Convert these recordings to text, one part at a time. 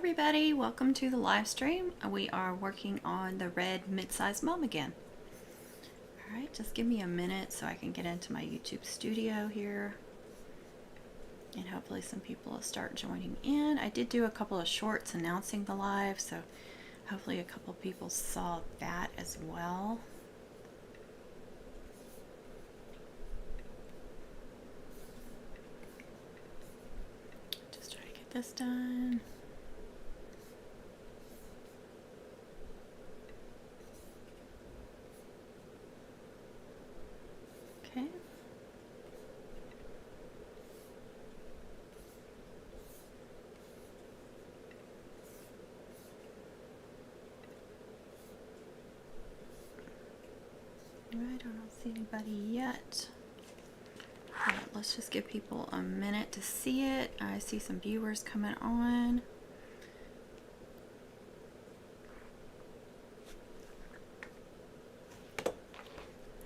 everybody, welcome to the live stream. We are working on the red mid-sized mom again. Alright, just give me a minute so I can get into my YouTube studio here. And hopefully some people will start joining in. I did do a couple of shorts announcing the live, so hopefully a couple people saw that as well. Just try to get this done. Okay. Alright, I don't see anybody yet. Alright, let's just give people a minute to see it. I see some viewers coming on.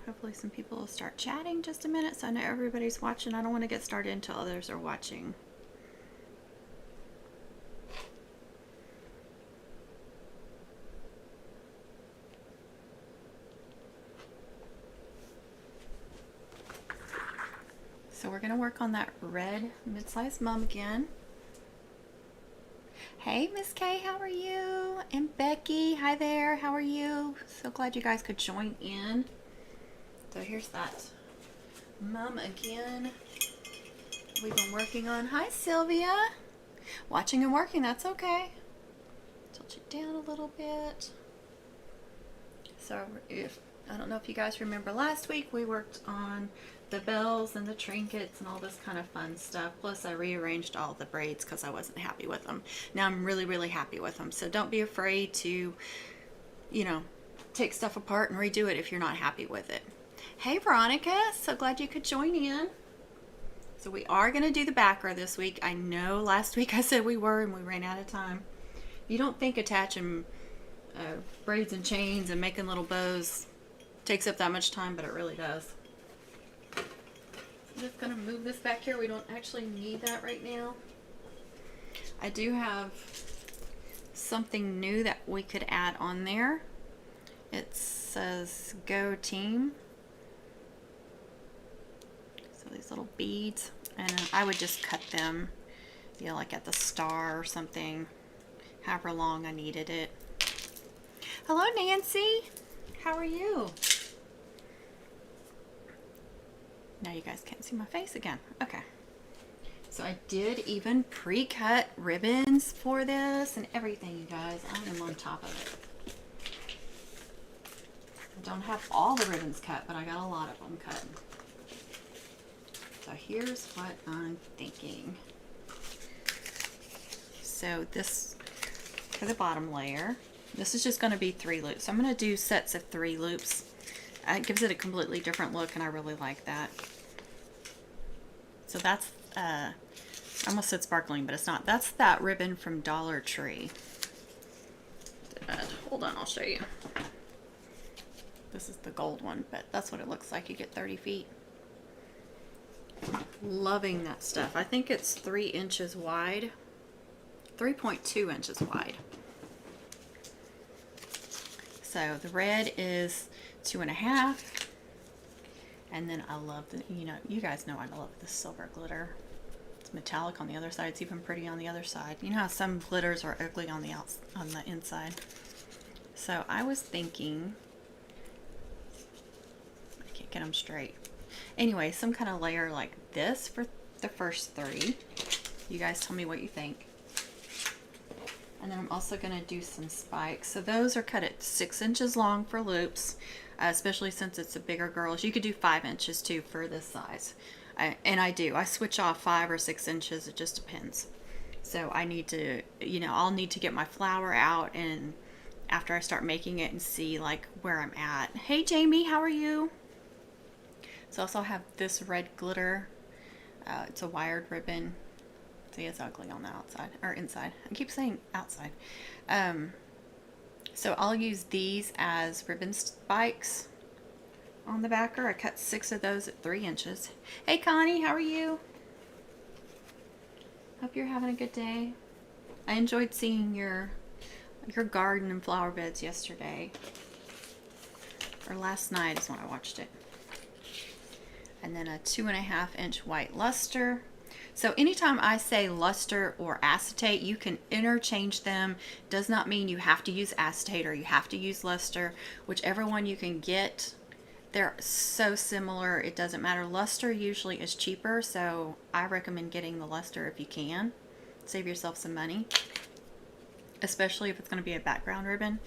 Hopefully some people will start chatting just a minute so I know everybody's watching. I don't want to get started until others are watching. So we're going to work on that red mid-sized mum again. Hey Miss Kay, how are you? And Becky, hi there, how are you? So glad you guys could join in. So here's that mum again we've been working on. Hi Sylvia. Watching and working, that's okay. Tilt it down a little bit. So I don't know if you guys remember last week we worked on the bells and the trinkets and all this kind of fun stuff. Plus I rearranged all the braids because I wasn't happy with them. Now I'm really happy with them. So don't be afraid to, you know, take stuff apart and redo it if you're not happy with it. Hey Veronica, so glad you could join in. So we are going to do the back row this week. I know last week I said we were and we ran out of time. You don't think attaching braids and chains and making little bows takes up that much time, but it really does. I'm just going to move this back here. We don't actually need that right now. I do have something new that we could add on there. It says Go Team. So these little beads, and I would just cut them, you know, like at the star or something, however long I needed it. Hello Nancy, how are you? Now you guys can't see my face again. Okay. So I did even pre-cut ribbons for this and everything, you guys. I am on top of it. I don't have all the ribbons cut, but I got a lot of them cut. So here's what I'm thinking. So this, for the bottom layer, this is just going to be 3 loops. I'm going to do sets of 3 loops. It gives it a completely different look, and I really like that. So that's, I almost said sparkling, but it's not. That's that ribbon from Dollar Tree. Hold on, I'll show you. This is the gold one, but that's what it looks like. You get 30 feet. Loving that stuff. I think it's 3 inches wide, 3.2 inches wide. So the red is 2.5, and then I love the, you know, you guys know I love the silver glitter. It's metallic on the other side. It's even pretty on the other side. You know how some glitters are ugly on the inside. So I was thinking, I can't get them straight. Anyway, some kind of layer like this for the first 3. You guys tell me what you think. And then I'm also going to do some spikes. So those are cut at 6 inches long for loops, especially since it's a bigger girls. You could do 5 inches too for this size. And I switch off 5 or 6 inches. It just depends. So I need to, you know, I'll need to get my flour out and after I start making it and see like where I'm at. Hey Jamie, how are you? So I also have this red glitter. It's a wired ribbon. See, it's ugly on the outside or inside. I keep saying outside. So I'll use these as ribbon spikes on the backer. I cut 6 of those at 3 inches. Hey Connie, how are you? Hope you're having a good day. I enjoyed seeing your garden and flower beds yesterday. Or last night is when I watched it. And then a 2.5 inch white luster. So anytime I say luster or acetate, you can interchange them. Does not mean you have to use acetate or you have to use luster. Whichever one you can get. They're so similar, it doesn't matter. Luster usually is cheaper, so I recommend getting the luster if you can. Save yourself some money, especially if it's going to be a background ribbon.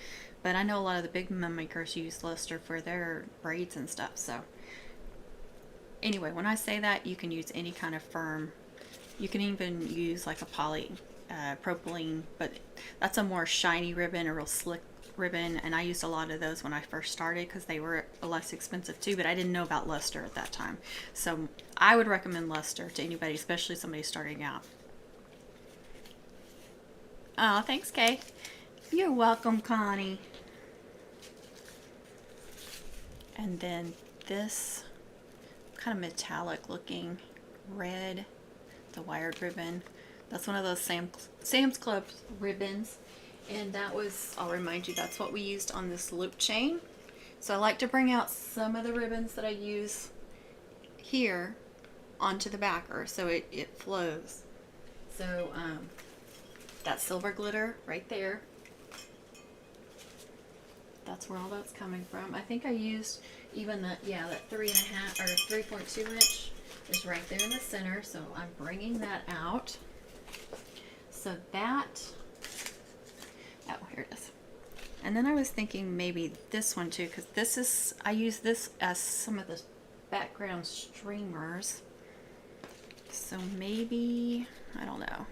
But I know a lot of the big mum makers use luster for their braids and stuff. So anyway, when I say that, you can use any kind of firm. You can even use like a polypropylene, but that's a more shiny ribbon, a real slick ribbon, and I used a lot of those when I first started because they were less expensive too, but I didn't know about luster at that time. So I would recommend luster to anybody, especially somebody starting out. Oh, thanks, Kay. You're welcome, Connie. And then this kind of metallic looking red, the wired ribbon. That's one of those Sam's Club ribbons. And that was, I'll remind you, that's what we used on this loop chain. So I like to bring out some of the ribbons that I use here onto the backer so it flows. So that silver glitter right there, that's where all that's coming from. I think I used even that 3.5 or 3.2 inch is right there in the center. So I'm bringing that out. So that, oh, here it is. And then I was thinking maybe this one too, because this is, I use this as some of the background streamers. So maybe, I don't know.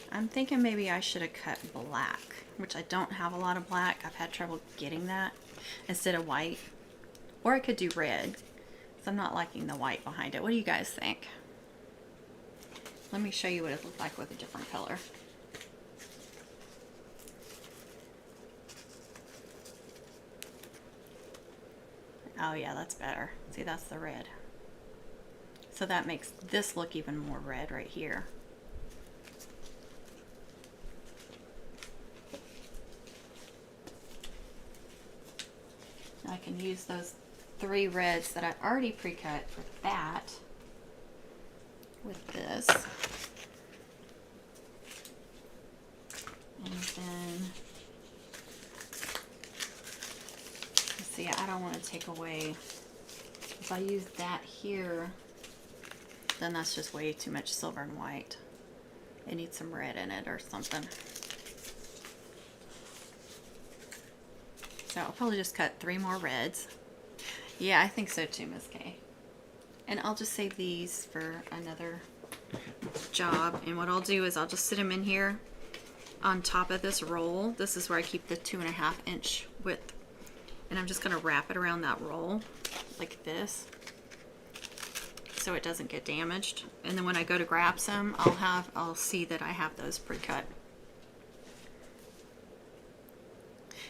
I'm thinking maybe I should have cut black, which I don't have a lot of black. I've had trouble getting that instead of white. Or I could do red, because I'm not liking the white behind it. What do you guys think? Let me show you what it looked like with a different color. Oh yeah, that's better. See, that's the red. So that makes this look even more red right here. I can use those 3 reds that I already pre-cut for that with this. And then, see, I don't want to take away, if I use that here, then that's just way too much silver and white. It needs some red in it or something. So I'll probably just cut 3 more reds. Yeah, I think so too, Miss Kay. And I'll just save these for another job. And what I'll do is I'll just sit them in here on top of this roll. This is where I keep the 2.5 inch width. And I'm just going to wrap it around that roll like this so it doesn't get damaged. And then when I go to grab some, I'll see that I have those pre-cut.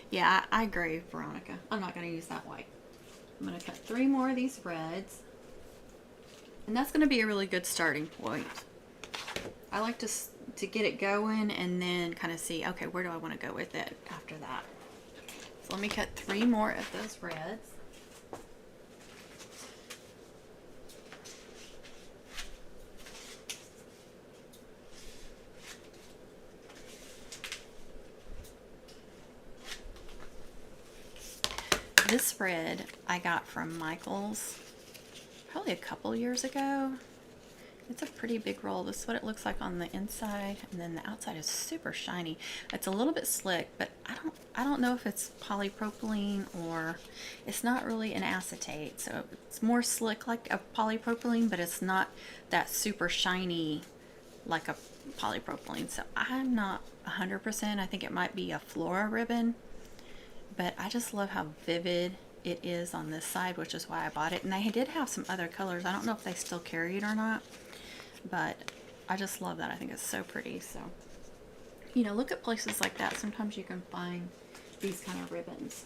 Yeah, I agree, Veronica. I'm not going to use that white. I'm going to cut 3 more of these reds. And that's going to be a really good starting point. I like to get it going and then kind of see, okay, where do I want to go with it after that? So let me cut 3 more of those reds. This red I got from Michael's probably a couple years ago. It's a pretty big roll. This is what it looks like on the inside, and then the outside is super shiny. It's a little bit slick, but I don't know if it's polypropylene or it's not really an acetate. So it's more slick like a polypropylene, but it's not that super shiny like a polypropylene. So I'm not 100%. I think it might be a Flora ribbon, but I just love how vivid it is on this side, which is why I bought it. And they did have some other colors. I don't know if they still carry it or not, but I just love that. I think it's so pretty. So, you know, look at places like that. Sometimes you can find these kind of ribbons.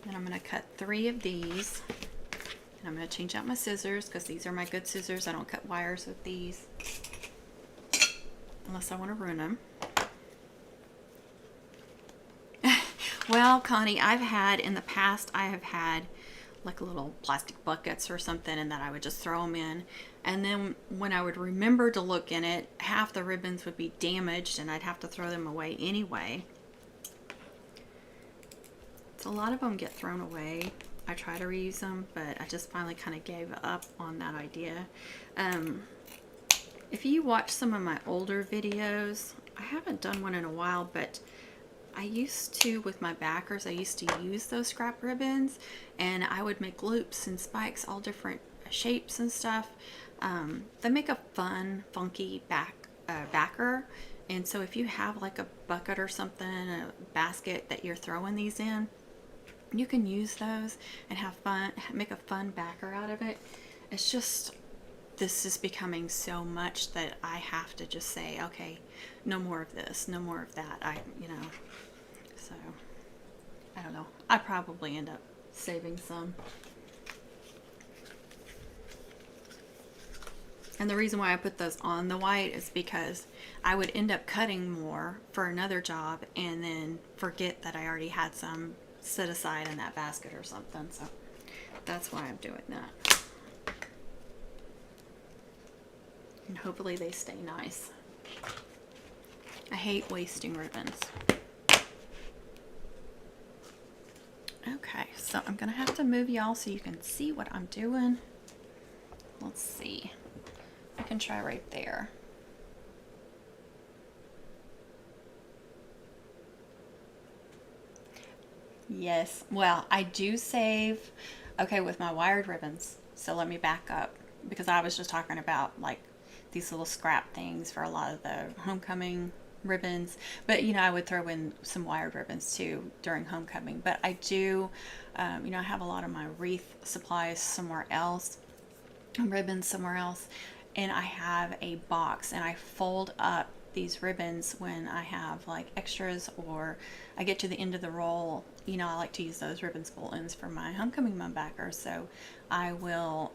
And I'm going to cut 3 of these. And I'm going to change out my scissors because these are my good scissors. I don't cut wires with these. unless I want to ruin them. Well, Connie, in the past, I have had like little plastic buckets or something, and that I would just throw them in. And then when I would remember to look in it, half the ribbons would be damaged and I'd have to throw them away anyway. So a lot of them get thrown away. I try to reuse them, but I just finally kind of gave up on that idea. If you watch some of my older videos, I haven't done one in a while, but I used to, with my backers, I used to use those scrap ribbons, and I would make loops and spikes, all different shapes and stuff. They make a fun, funky backer. And so if you have like a bucket or something, a basket that you're throwing these in, you can use those and have fun, make a fun backer out of it. It's just, this is becoming so much that I have to just say, okay, no more of this, no more of that. So I don't know. I probably end up saving some. And the reason why I put those on the white is because I would end up cutting more for another job and then forget that I already had some set aside in that basket or something. So that's why I'm doing that. And hopefully they stay nice. I hate wasting ribbons. Okay, so I'm gonna have to move y'all so you can see what I'm doing. Let's see. I can try right there. Yes, well, I do save, okay, with my wired ribbons. So let me back up, because I was just talking about like these little scrap things for a lot of the homecoming ribbons, but I would throw in some wired ribbons too during homecoming. But I do, I have a lot of my wreath supplies somewhere else, ribbons somewhere else, and I have a box, and I fold up these ribbons when I have like extras, or I get to the end of the roll. I like to use those ribbon spool ends for my homecoming mum backers, so I will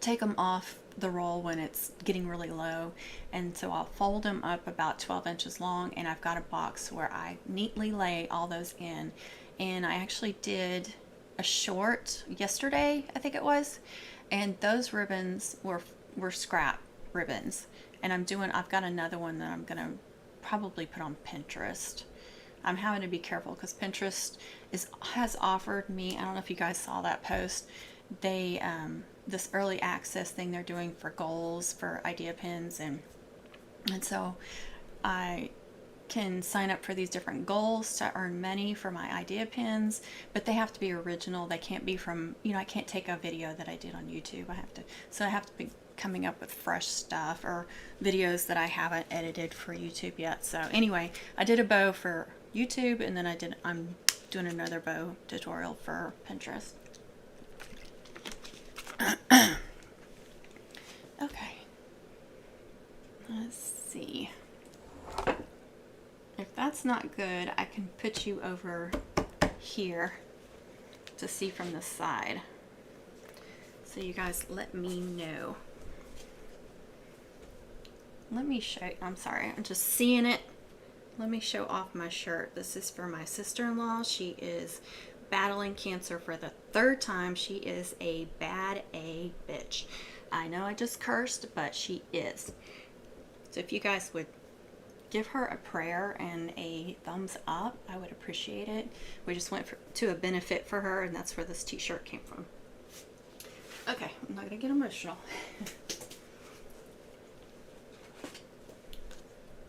take them off the roll when it's getting really low, and so I'll fold them up about 12 inches long, and I've got a box where I neatly lay all those in. And I actually did a short yesterday, I think it was, and those ribbons were scrap ribbons, and I've got another one that I'm gonna probably put on Pinterest. I'm having to be careful because Pinterest has offered me, I don't know if you guys saw that post, they this early access thing they're doing for goals, for idea pins, and so I can sign up for these different goals to earn money for my idea pins, but they have to be original. They can't be from, I can't take a video that I did on YouTube. I have to be coming up with fresh stuff, or videos that I haven't edited for YouTube yet. So anyway, I did a bow for YouTube, and then I'm doing another bow tutorial for Pinterest. Okay, let's see. If that's not good, I can put you over here to see from the side. So you guys let me know. Let me show you. I'm sorry, I'm just seeing it. Let me show off my shirt. This is for my sister-in-law. She is battling cancer for the 3rd time. She is a bad A bitch. I know I just cursed, but she is. So if you guys would give her a prayer and a thumbs up, I would appreciate it. We just went to a benefit for her, and that's where this t-shirt came from. Okay, I'm not gonna get emotional.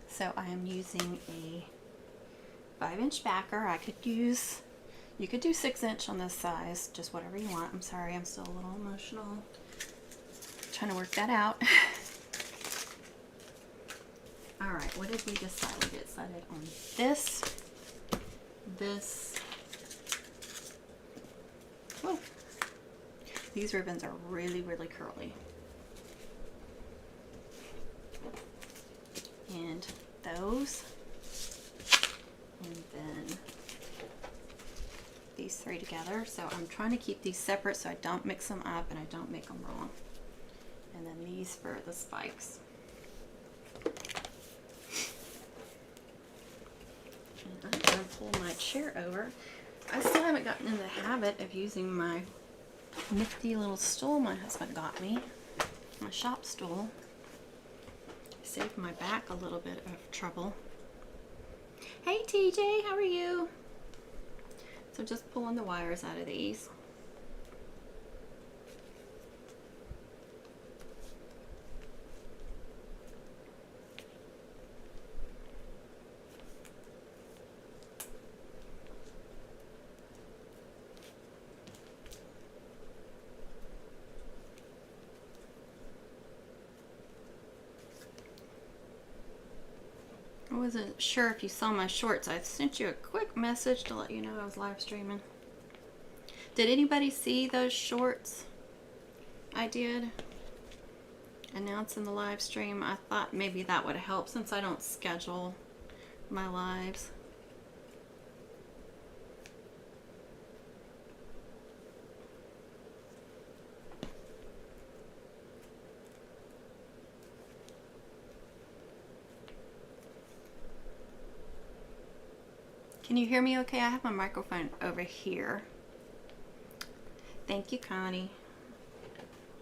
So I am using a 5-inch backer. You could do 6-inch on this size, just whatever you want. I'm sorry, I'm still a little emotional. Trying to work that out. All right, what did we decide? We decided on this. Whoa. These ribbons are really, really curly. And those. And then these 3 together. So I'm trying to keep these separate so I don't mix them up and I don't make them wrong. And then these for the spikes. going to pull my chair over. I still haven't gotten in the habit of using my nifty little stool my husband got me, my shop stool. Saved my back a little bit of trouble. Hey TJ, how are you? So just pulling the wires out of these. I wasn't sure if you saw my shorts. I sent you a quick message to let you know I was live streaming. Did anybody see those shorts I did announcing the live stream? I thought maybe that would help since I don't schedule my lives. Can you hear me okay? I have my microphone over here. Thank you, Connie.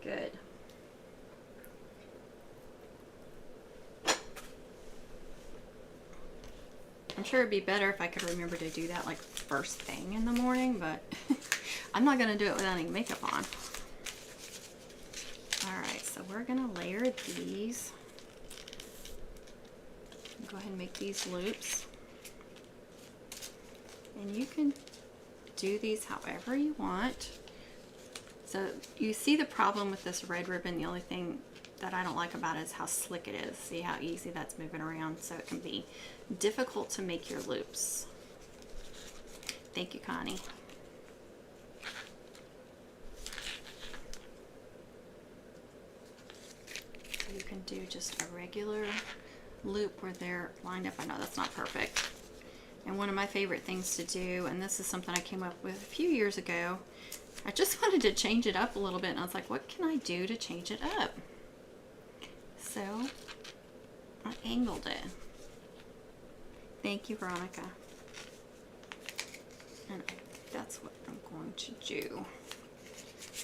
Good. I'm sure it'd be better if I could remember to do that like first thing in the morning, but I'm not going to do it without any makeup on. Alright, so we're going to layer these. Go ahead and make these loops. And you can do these however you want. So you see the problem with this red ribbon. The only thing that I don't like about it is how slick it is. See how easy that's moving around, so it can be difficult to make your loops. Thank you, Connie. So you can do just a regular loop where they're lined up. I know that's not perfect. And one of my favorite things to do, and this is something I came up with a few years ago, I just wanted to change it up a little bit, and I was like, what can I do to change it up? So I angled it. Thank you, Veronica. And that's what I'm going to do.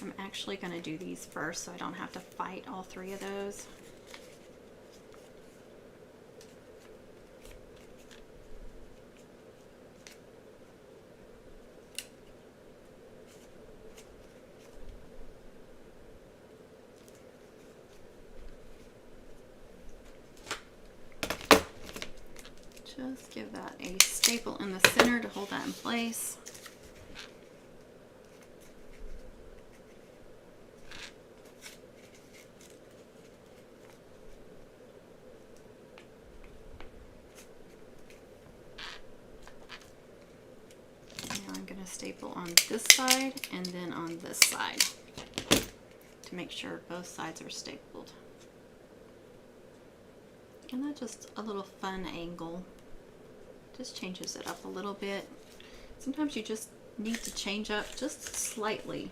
I'm actually going to do these first so I don't have to fight all three of those. Just give that a staple in the center to hold that in place. Now I'm going to staple on this side and then on this side to make sure both sides are stapled. And that's just a little fun angle. Just changes it up a little bit. Sometimes you just need to change up just slightly.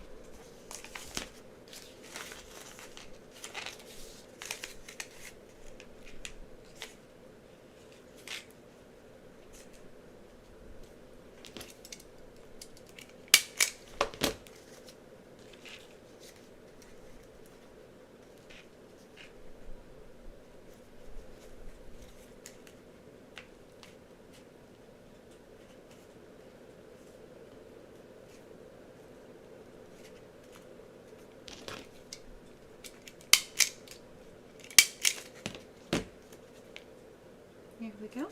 Here we go.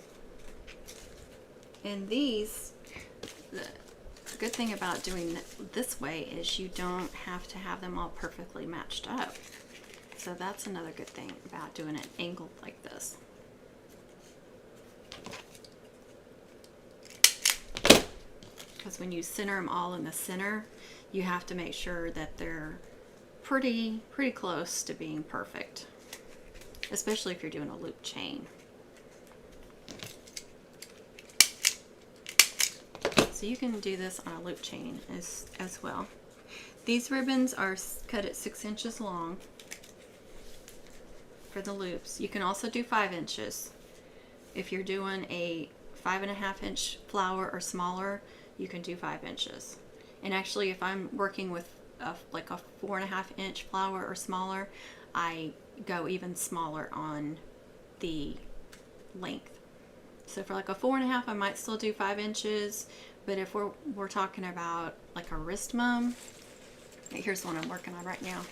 And these, the good thing about doing this way is you don't have to have them all perfectly matched up. So that's another good thing about doing it angled like this. Because when you center them all in the center, you have to make sure that they're pretty close to being perfect, especially if you're doing a loop chain. So you can do this on a loop chain as well. These ribbons are cut at 6 inches long for the loops. You can also do 5 inches if you're doing a 5.5 inch flower or smaller, you can do 5 inches. And actually, if I'm working with like a 4.5 inch flower or smaller, I go even smaller on the length. So for like a 4.5, I might still do 5 inches. But if we're talking about like a wrist mum, here's one I'm working on right now.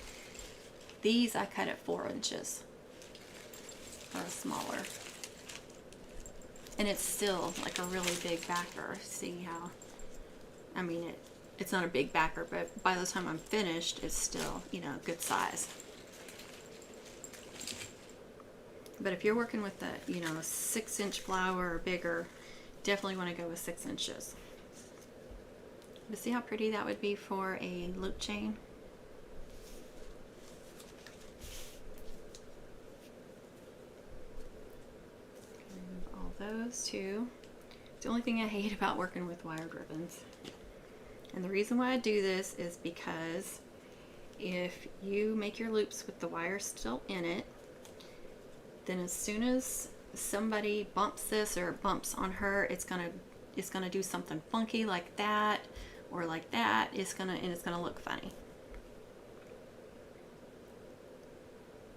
These I cut at 4 inches or smaller. And it's still like a really big backer. See how, I mean, it's not a big backer, but by the time I'm finished, it's still, you know, good size. But if you're working with a, you know, a 6 inch flower or bigger, definitely want to go with 6 inches. But see how pretty that would be for a loop chain? Remove all those too. It's the only thing I hate about working with wired ribbons. And the reason why I do this is because if you make your loops with the wire still in it, then as soon as somebody bumps this or bumps on her, it's gonna do something funky like that or like that. It's gonna look funny.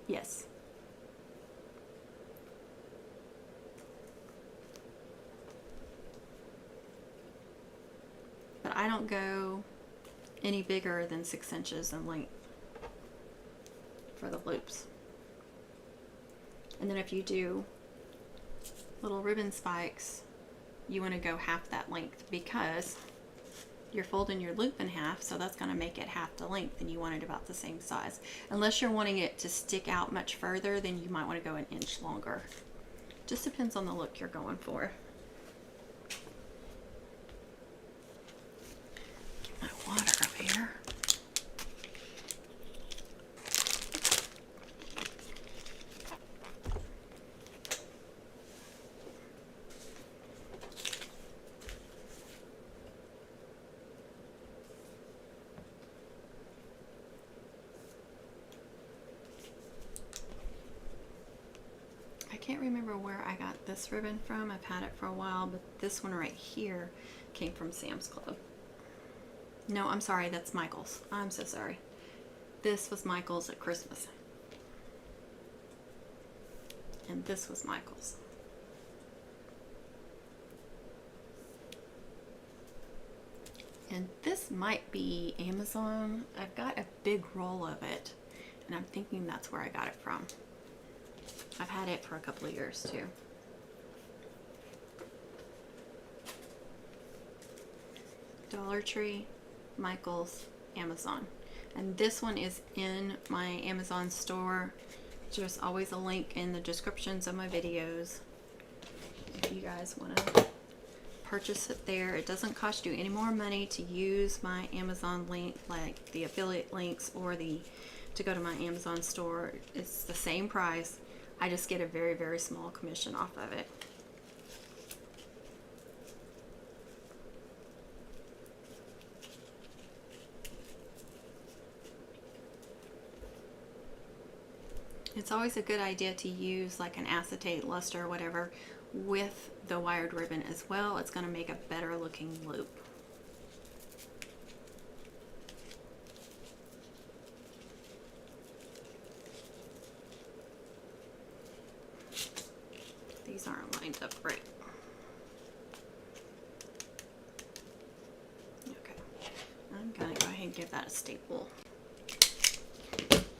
Yes. But I don't go any bigger than 6 inches in length for the loops. And then if you do little ribbon spikes, you want to go half that length because you're folding your loop in half, so that's going to make it half the length, and you want it about the same size. Unless you're wanting it to stick out much further, then you might want to go an inch longer. Just depends on the look you're going for. Get my water up here. I can't remember where I got this ribbon from. I've had it for a while, but this one right here came from Sam's Club. No, I'm sorry, that's Michael's. I'm so sorry. This was Michael's at Christmas. And this was Michael's. And this might be Amazon. I've got a big roll of it, and I'm thinking that's where I got it from. I've had it for a couple of years too. Dollar Tree, Michael's, Amazon. And this one is in my Amazon store. There's always a link in the descriptions of my videos if you guys want to purchase it there. It doesn't cost you any more money to use my Amazon link, like the affiliate links or to go to my Amazon store. It's the same price. I just get a very, very small commission off of it. It's always a good idea to use like an acetate luster or whatever with the wired ribbon as well. It's going to make a better looking loop. These aren't lined up right. Okay, I'm going to go ahead and give that a staple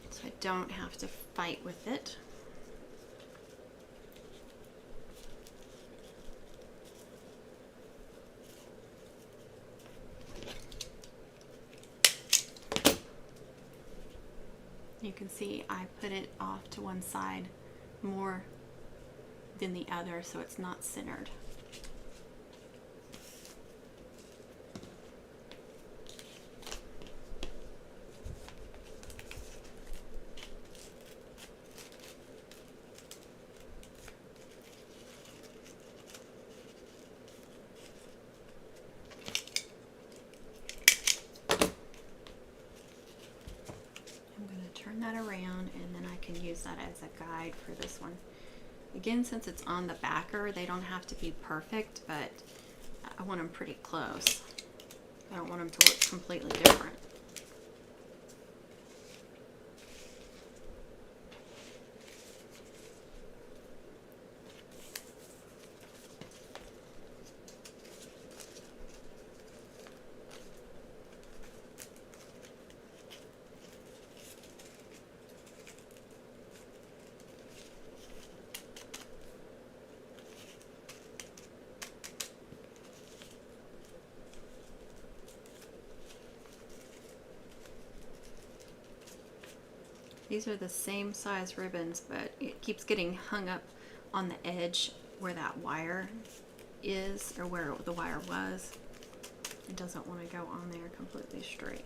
so I don't have to fight with it. You can see I put it off to one side more than the other, so it's not centered. I'm going to turn that around, and then I can use that as a guide for this one. Again, since it's on the backer, they don't have to be perfect, but I want them pretty close. I don't want them to look completely different. These are the same size ribbons, but it keeps getting hung up on the edge where that wire is, or where the wire was. It doesn't want to go on there completely straight.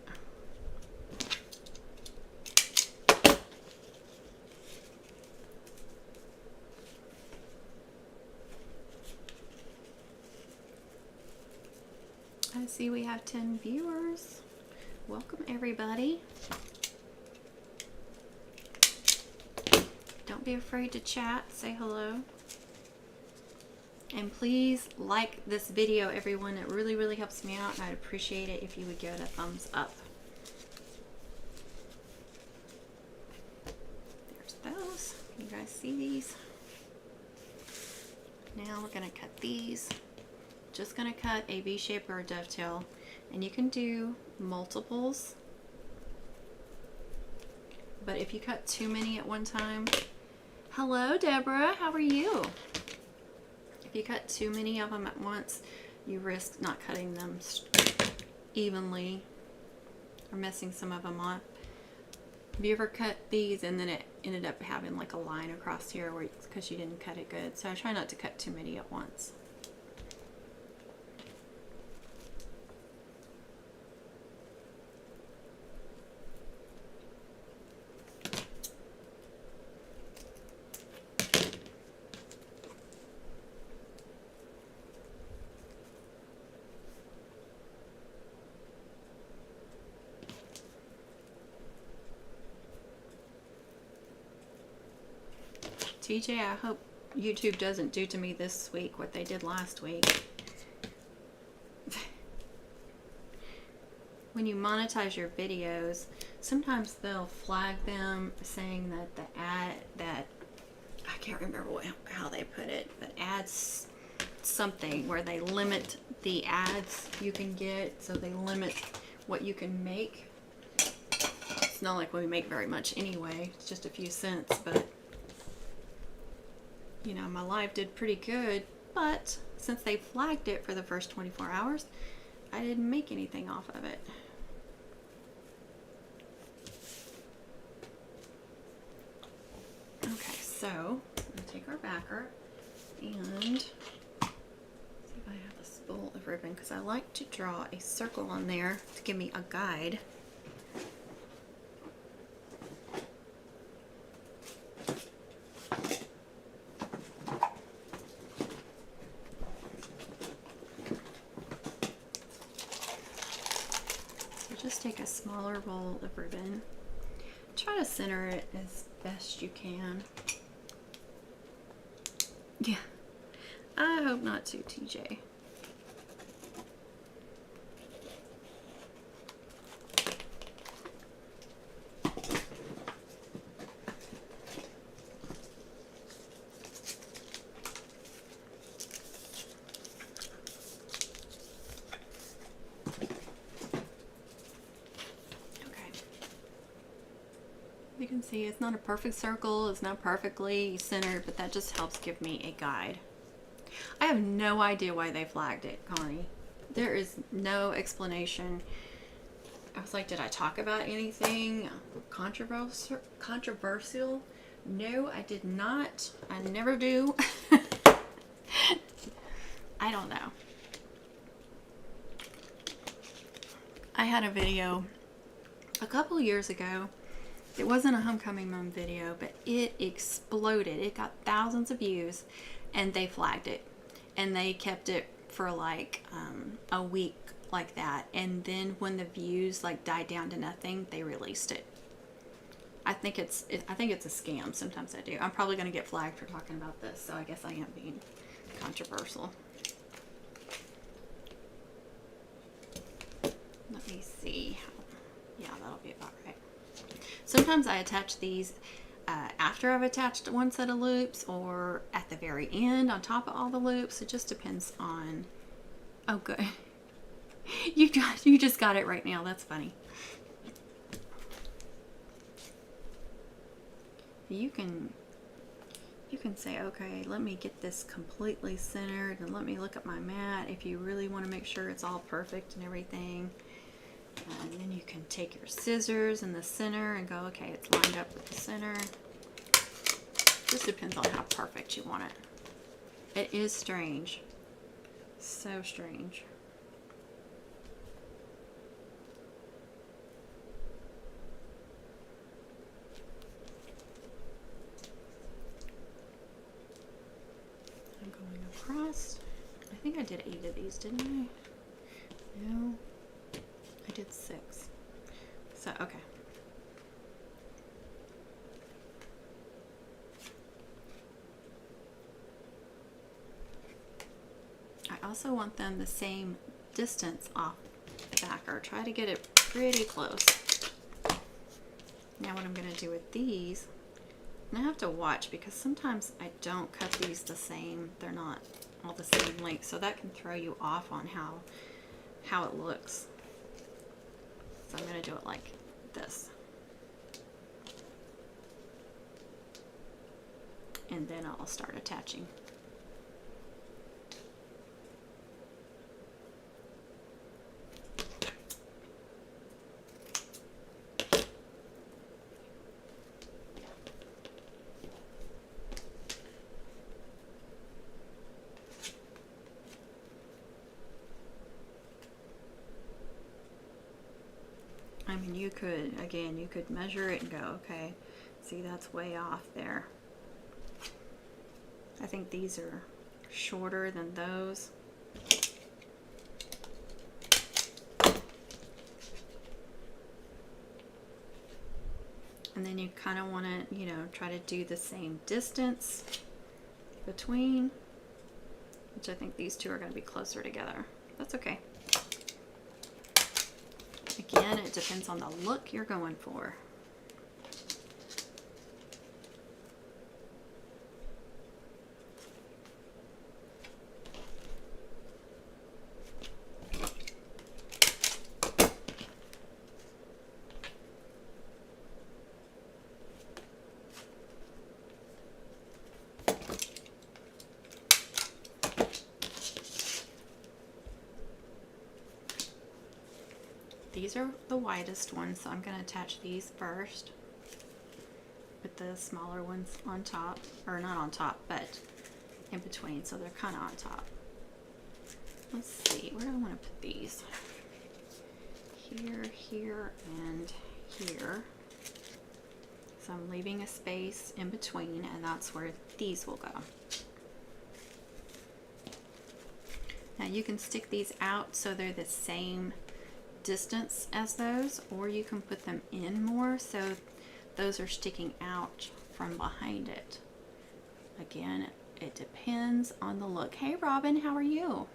I see we have 10 viewers. Welcome everybody. Don't be afraid to chat, say hello. And please like this video, everyone. It really, really helps me out, and I'd appreciate it if you would give it a thumbs up. There's those. Can you guys see these? Now we're gonna cut these. Just gonna cut a V shape or a dovetail, and you can do multiples. But if you cut too many at one time, hello Deborah, how are you? If you cut too many of them at once, you risk not cutting them evenly or messing some of them up. Have you ever cut these and then it ended up having like a line across here because you didn't cut it good? So I try not to cut too many at once. TJ, I hope YouTube doesn't do to me this week what they did last week. When you monetize your videos, sometimes they'll flag them saying that the ad, that I can't remember how they put it, but ads something where they limit the ads you can get, so they limit what you can make. It's not like we make very much anyway, it's just a few cents, but you know, my live did pretty good, but since they flagged it for the first 24 hours, I didn't make anything off of it. Okay, so I'm gonna take our backer and see if I have a spool of ribbon, because I like to draw a circle on there to give me a guide. Just take a smaller roll of ribbon. Try to center it as best you can. Yeah, I hope not to, TJ. You can see it's not a perfect circle, it's not perfectly centered, but that just helps give me a guide. I have no idea why they flagged it, Connie. There is no explanation. I was like, did I talk about anything controversial? No, I did not. I never do. I don't know. I had a video a couple years ago. It wasn't a homecoming mom video, but it exploded. It got thousands of views, and they flagged it. And they kept it for like a week like that. And then when the views like died down to nothing, they released it. think it's a scam. Sometimes I do. I'm probably going to get flagged for talking about this, so I guess I am being controversial. Let me see. Yeah, that'll be about right. Sometimes I attach these after I've attached one set of loops, or at the very end on top of all the loops. It just depends on. Oh, good. You just got it right now. That's funny. You can say, okay, let me get this completely centered and let me look at my mat if you really want to make sure it's all perfect and everything. And then you can take your scissors in the center and go, okay, it's lined up with the center. Just depends on how perfect you want it. It is strange. So strange. I'm going across. I think I did 8 of these, didn't I? No. I did 6. So, okay. I also want them the same distance off the back, or try to get it pretty close. Now what I'm going to do with these, and I have to watch because sometimes I don't cut these the same. They're not all the same length, so that can throw you off on how it looks. So I'm going to do it like this. And then I'll start attaching. I mean, you could measure it and go, okay, see, that's way off there. I think these are shorter than those. And then you kind of want to, you know, try to do the same distance between, which I think these two are going to be closer together. That's okay. Again, it depends on the look you're going for. These are the widest ones, so I'm going to attach these first with the smaller ones on top, or not on top, but in between, so they're kind of on top. Let's see, where do I want to put these? Here, here, and here. So I'm leaving a space in between, and that's where these will go. Now you can stick these out so they're the same distance as those, or you can put them in more so those are sticking out from behind it. Again, it depends on the look. Hey Robin, how are you?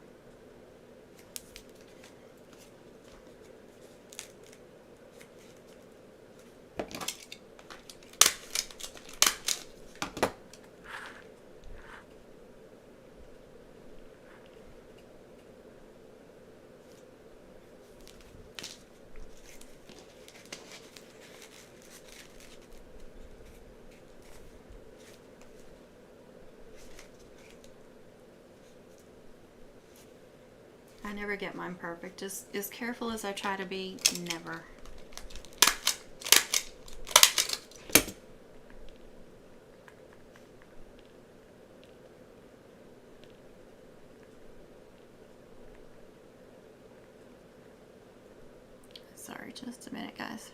I never get mine perfect. As careful as I try to be, never. Sorry, just a minute, guys.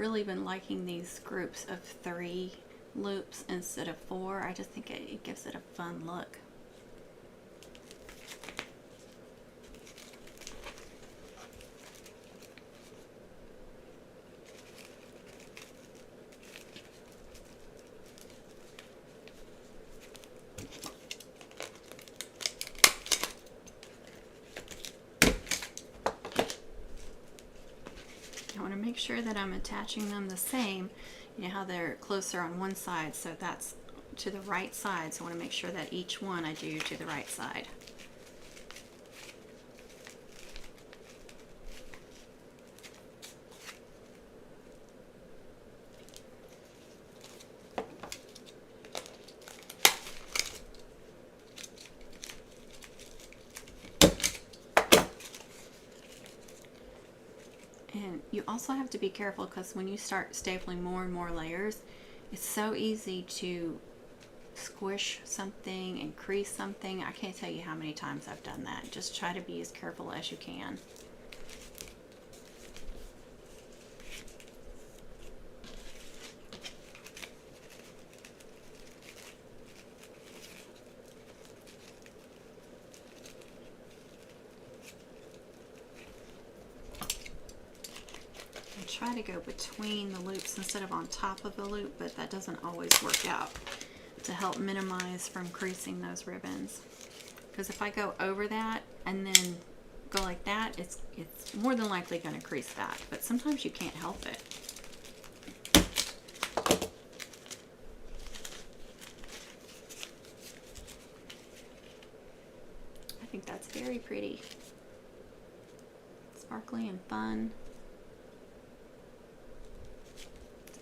really been liking these groups of 3 loops instead of 4. I just think it gives it a fun look. Make sure that I'm attaching them the same. You know how they're closer on one side, so that's to the right side. So I want to make sure that each one I do to the right side. And you also have to be careful, because when you start stapling more and more layers, it's so easy to squish something and crease something. I can't tell you how many times I've done that. Just try to be as careful as you can. Try to go between the loops instead of on top of the loop, but that doesn't always work out to help minimize from creasing those ribbons. Because if I go over that and then go like that, it's more than likely going to crease that, but sometimes you can't help it. I think that's very pretty, sparkly and fun.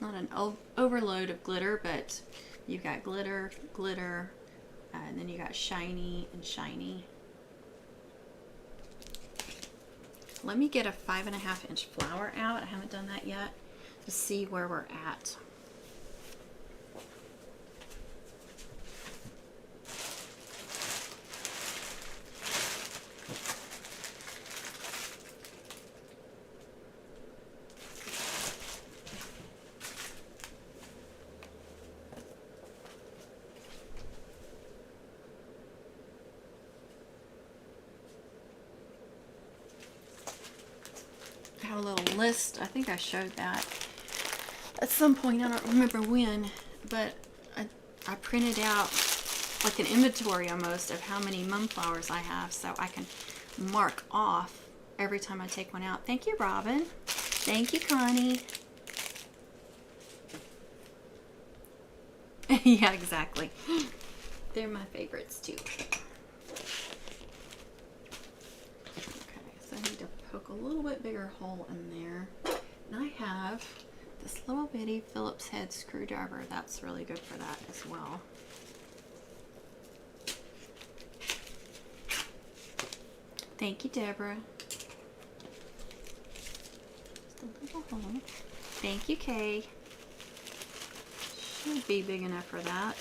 Not an overload of glitter, but you've got glitter, glitter, and then you got shiny and shiny. Let me get a 5.5-inch flower out. I haven't done that yet, to see where we're at. A little list. I think I showed that at some point. I don't remember when, but I printed out like an inventory almost of how many mum flowers I have, so I can mark off every time I take one out. Thank you, Robin. Thank you, Connie. Yeah, exactly. They're my favorites too. Poke a little bit bigger hole in there, and I have this little bitty Phillips head screwdriver. That's really good for that as well. Thank you, Deborah. Just a little hole. Thank you, Kay. Should be big enough for that.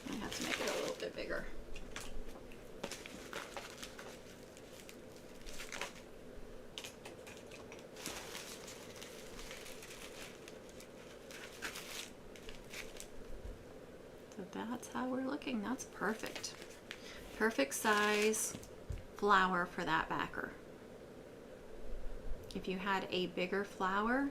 I have to make it a little bit bigger. That's how we're looking. That's perfect. Perfect size flower for that backer. If you had a bigger flower,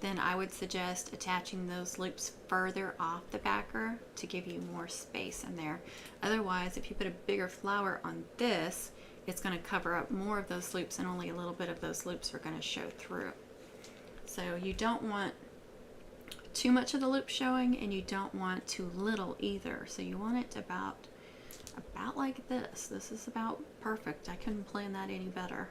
then I would suggest attaching those loops further off the backer to give you more space in there. Otherwise, if you put a bigger flower on this, it's going to cover up more of those loops, and only a little bit of those loops are going to show through. So you don't want too much of the loop showing, and you don't want too little either. So you want it about like this. This is about perfect. I couldn't plan that any better.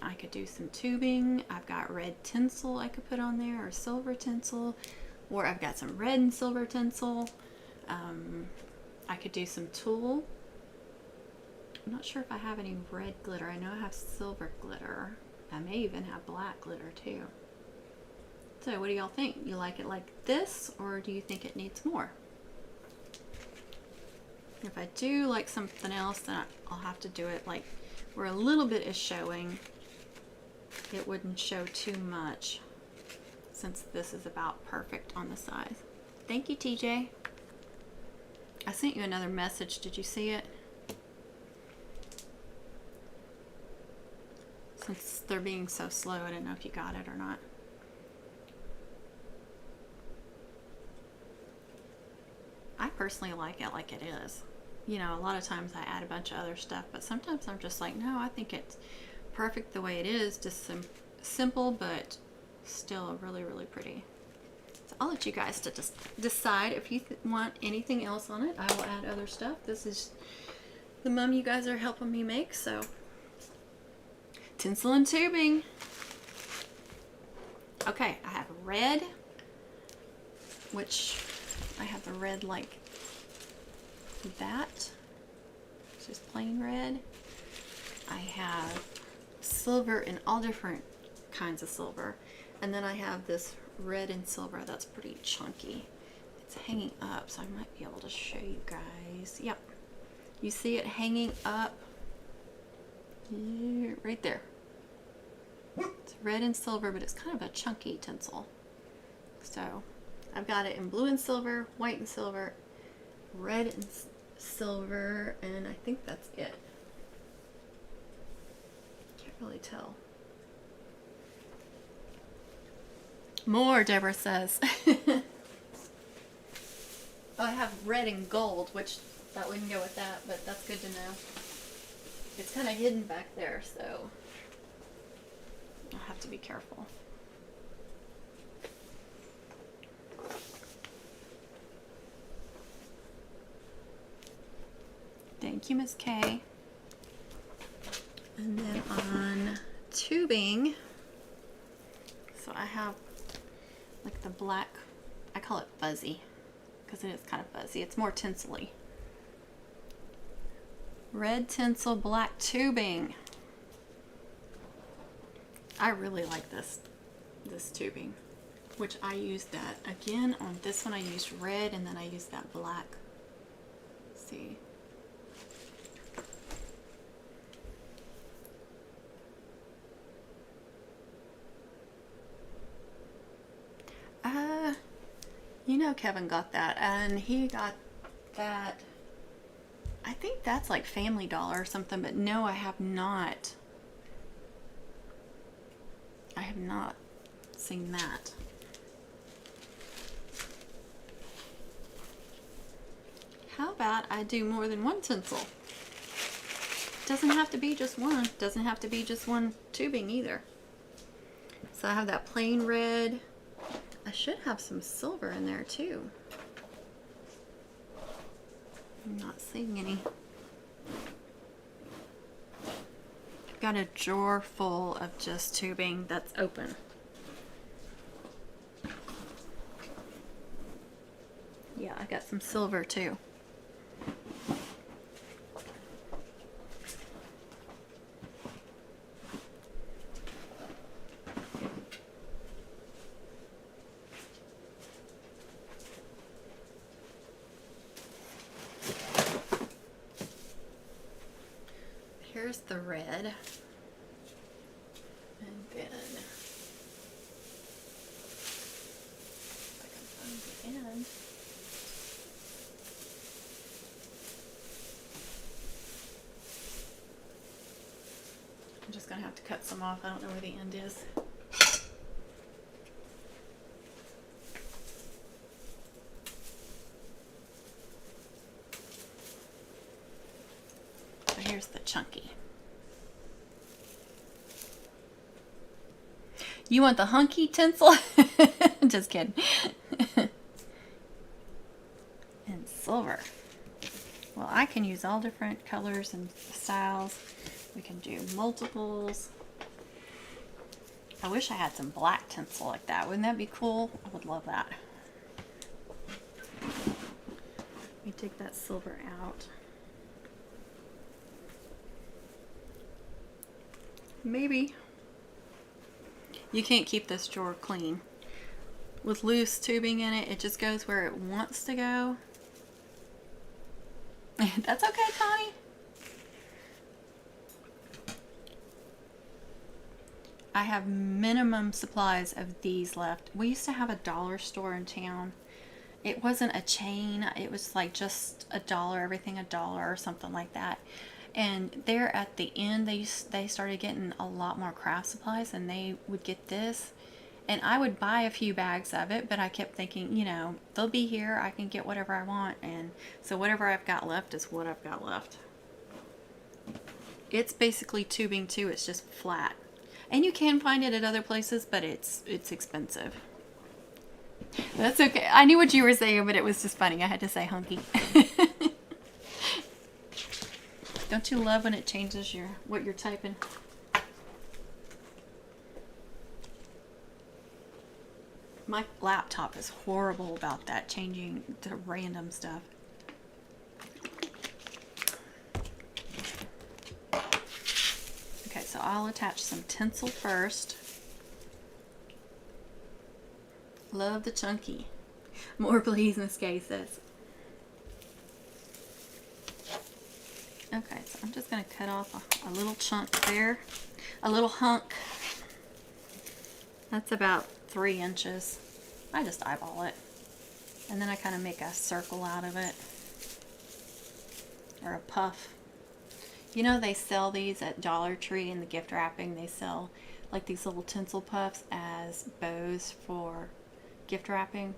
I could do some tubing. I've got red tinsel I could put on there, or silver tinsel, or I've got some red and silver tinsel. I could do some tulle. I'm not sure if I have any red glitter. I know I have silver glitter. I may even have black glitter too. So what do y'all think? You like it like this, or do you think it needs more? If I do like something else, then I'll have to do it like where a little bit is showing, it wouldn't show too much, since this is about perfect on the size. Thank you, TJ. I sent you another message. Did you see it? Since they're being so slow, I didn't know if you got it or not. I personally like it like it is. You know, a lot of times I add a bunch of other stuff, but sometimes I'm just like, no, I think it's perfect the way it is. Just simple, but still really, really pretty. So I'll let you guys to just decide if you want anything else on it. I will add other stuff. This is the mum you guys are helping me make, so. Tinsel and tubing. Okay, I have red, which I have the red like that. It's just plain red. I have silver in all different kinds of silver. And then I have this red and silver that's pretty chunky. It's hanging up, so I might be able to show you guys. Yep. You see it hanging up right there. It's red and silver, but it's kind of a chunky tinsel. So I've got it in blue and silver, white and silver, red and silver, and I think that's it. Can't really tell. More, Deborah says. Oh, I have red and gold, which that wouldn't go with that, but that's good to know. It's kind of hidden back there, so I'll have to be careful. Thank you, Miss K. And then on tubing, so I have like the black, I call it fuzzy because it is kind of fuzzy. It's more tinsel-y. Red tinsel, black tubing. I really like this tubing, which I used that again on this one. I used red and then I used that black. Let's see. You know, Kevin got that, and he got that. I think that's like Family Dollar or something, but no, I have not. I have not seen that. How about I do more than one tinsel? Doesn't have to be just one. Doesn't have to be just one tubing either. So I have that plain red. I should have some silver in there too. I'm not seeing any. I've got a drawer full of just tubing that's open. Yeah, I got some silver too. Here's the red, and then if I can find the end. I'm just gonna have to cut some off. I don't know where the end is. Here's the chunky. You want the hunky tinsel? Just kidding. And silver. Well, I can use all different colors and styles. We can do multiples. I wish I had some black tinsel like that. Wouldn't that be cool? I would love that. Let me take that silver out. Maybe. You can't keep this drawer clean. With loose tubing in it, it just goes where it wants to go. That's okay, Connie. I have minimum supplies of these left. We used to have a dollar store in town. It wasn't a chain. It was like just $1, everything $1 or something like that. And there at the end, they started getting a lot more craft supplies, and they would get this. And I would buy a few bags of it, but I kept thinking, you know, they'll be here. I can get whatever I want. And so whatever I've got left is what I've got left. It's basically tubing too. It's just flat. And you can find it at other places, but it's expensive. That's okay. I knew what you were saying, but it was just funny. I had to say hunky. Don't you love when it changes what you're typing? My laptop is horrible about that, changing to random stuff. Okay, so I'll attach some tinsel first. Love the chunky. More please, Miss Kay says. Okay, so I'm just going to cut off a little chunk there. A little hunk. That's about 3 inches. I just eyeball it. And then I kind of make a circle out of it. Or a puff. You know, they sell these at Dollar Tree in the gift wrapping. They sell like these little tinsel puffs as bows for gift wrapping.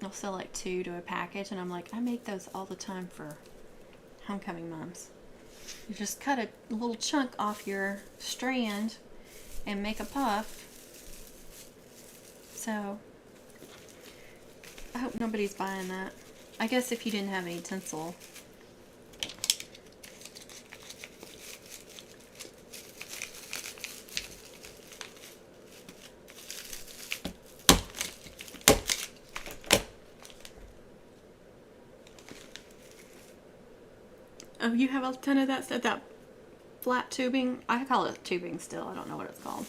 They'll sell like 2 to a package, and I'm like, I make those all the time for homecoming moms. You just cut a little chunk off your strand and make a puff. So I hope nobody's buying that. I guess if you didn't have any tinsel. Oh, you have a ton of that stuff, that flat tubing. I call it tubing still. I don't know what it's called.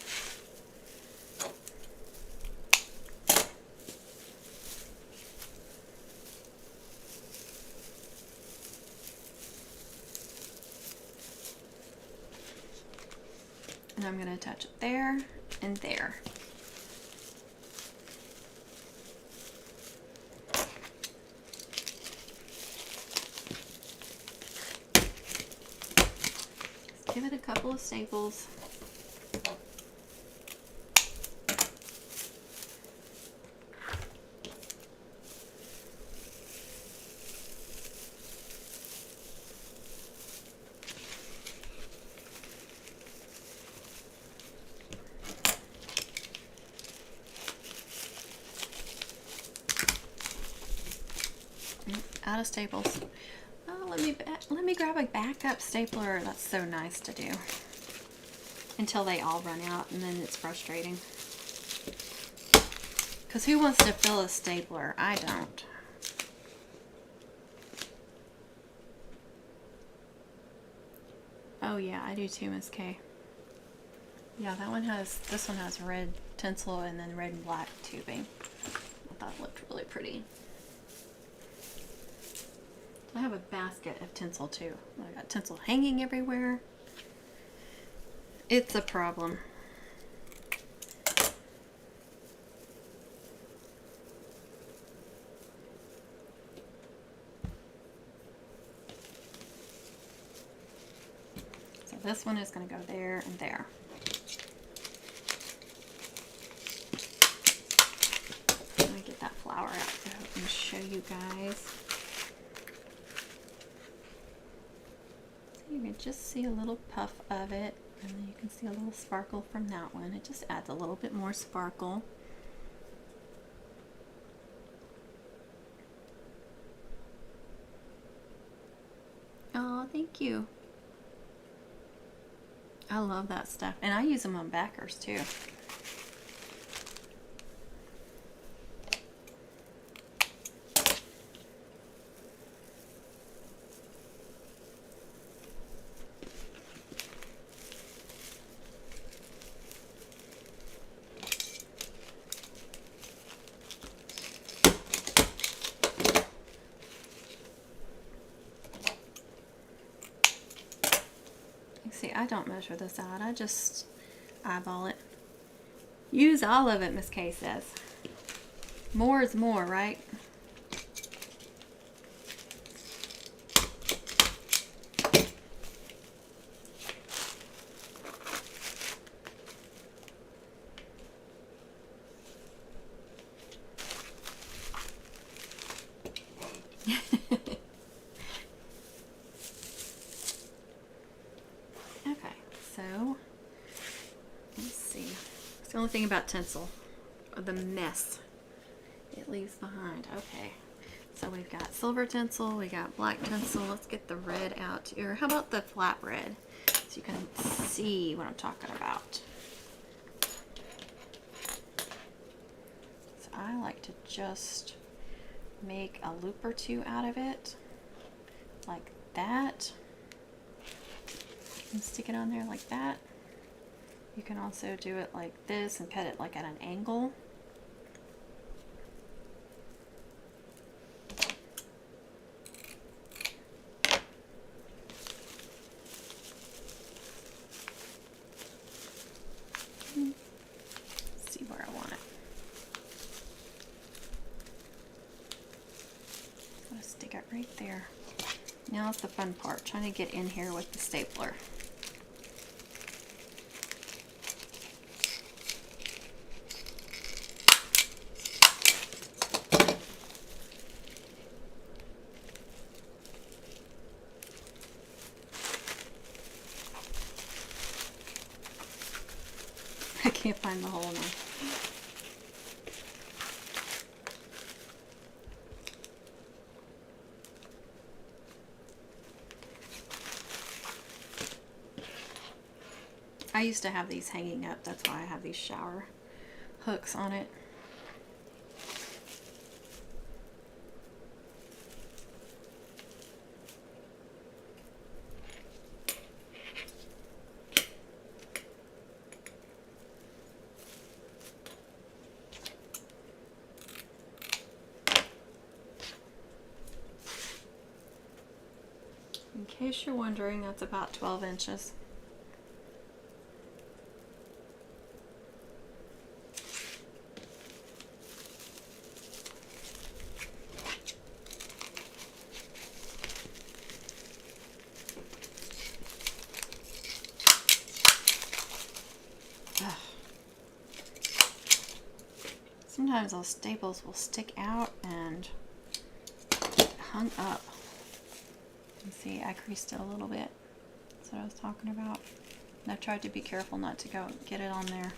And I'm going to attach it there and there. Give it a couple of staples. Out of staples. Oh, let me grab a backup stapler. That's so nice to do. Until they all run out, and then it's frustrating. Because who wants to fill a stapler? I don't. Oh yeah, I do too, Miss K. Yeah, this one has red tinsel and then red and black tubing. I thought it looked really pretty. I have a basket of tinsel too. I got tinsel hanging everywhere. It's a problem. So this one is going to go there and there. Let me get that flower out so I can show you guys. You can just see a little puff of it, and then you can see a little sparkle from that one. It just adds a little bit more sparkle. Oh, thank you. I love that stuff, and I use them on backers too. See, I don't measure this out. I just eyeball it. Use all of it, Miss Kay says. More is more, right? Okay, so let's see. It's the only thing about tinsel, or the mess it leaves behind. Okay, so we've got silver tinsel, we got black tinsel. Let's get the red out here. How about the flat red, so you can see what I'm talking about. So I like to just make a loop or two out of it, like that, and stick it on there like that. You can also do it like this and cut it like at an angle. Let's see where I want it. I'm gonna stick it right there. Now it's the fun part, trying to get in here with the stapler. I can't find the hole now. I used to have these hanging up, that's why I have these shower hooks on it. In case you're wondering, that's about 12 inches. Sometimes those staples will stick out and get hung up. You can see I creased it a little bit. That's what I was talking about. And I tried to be careful not to go get it on there.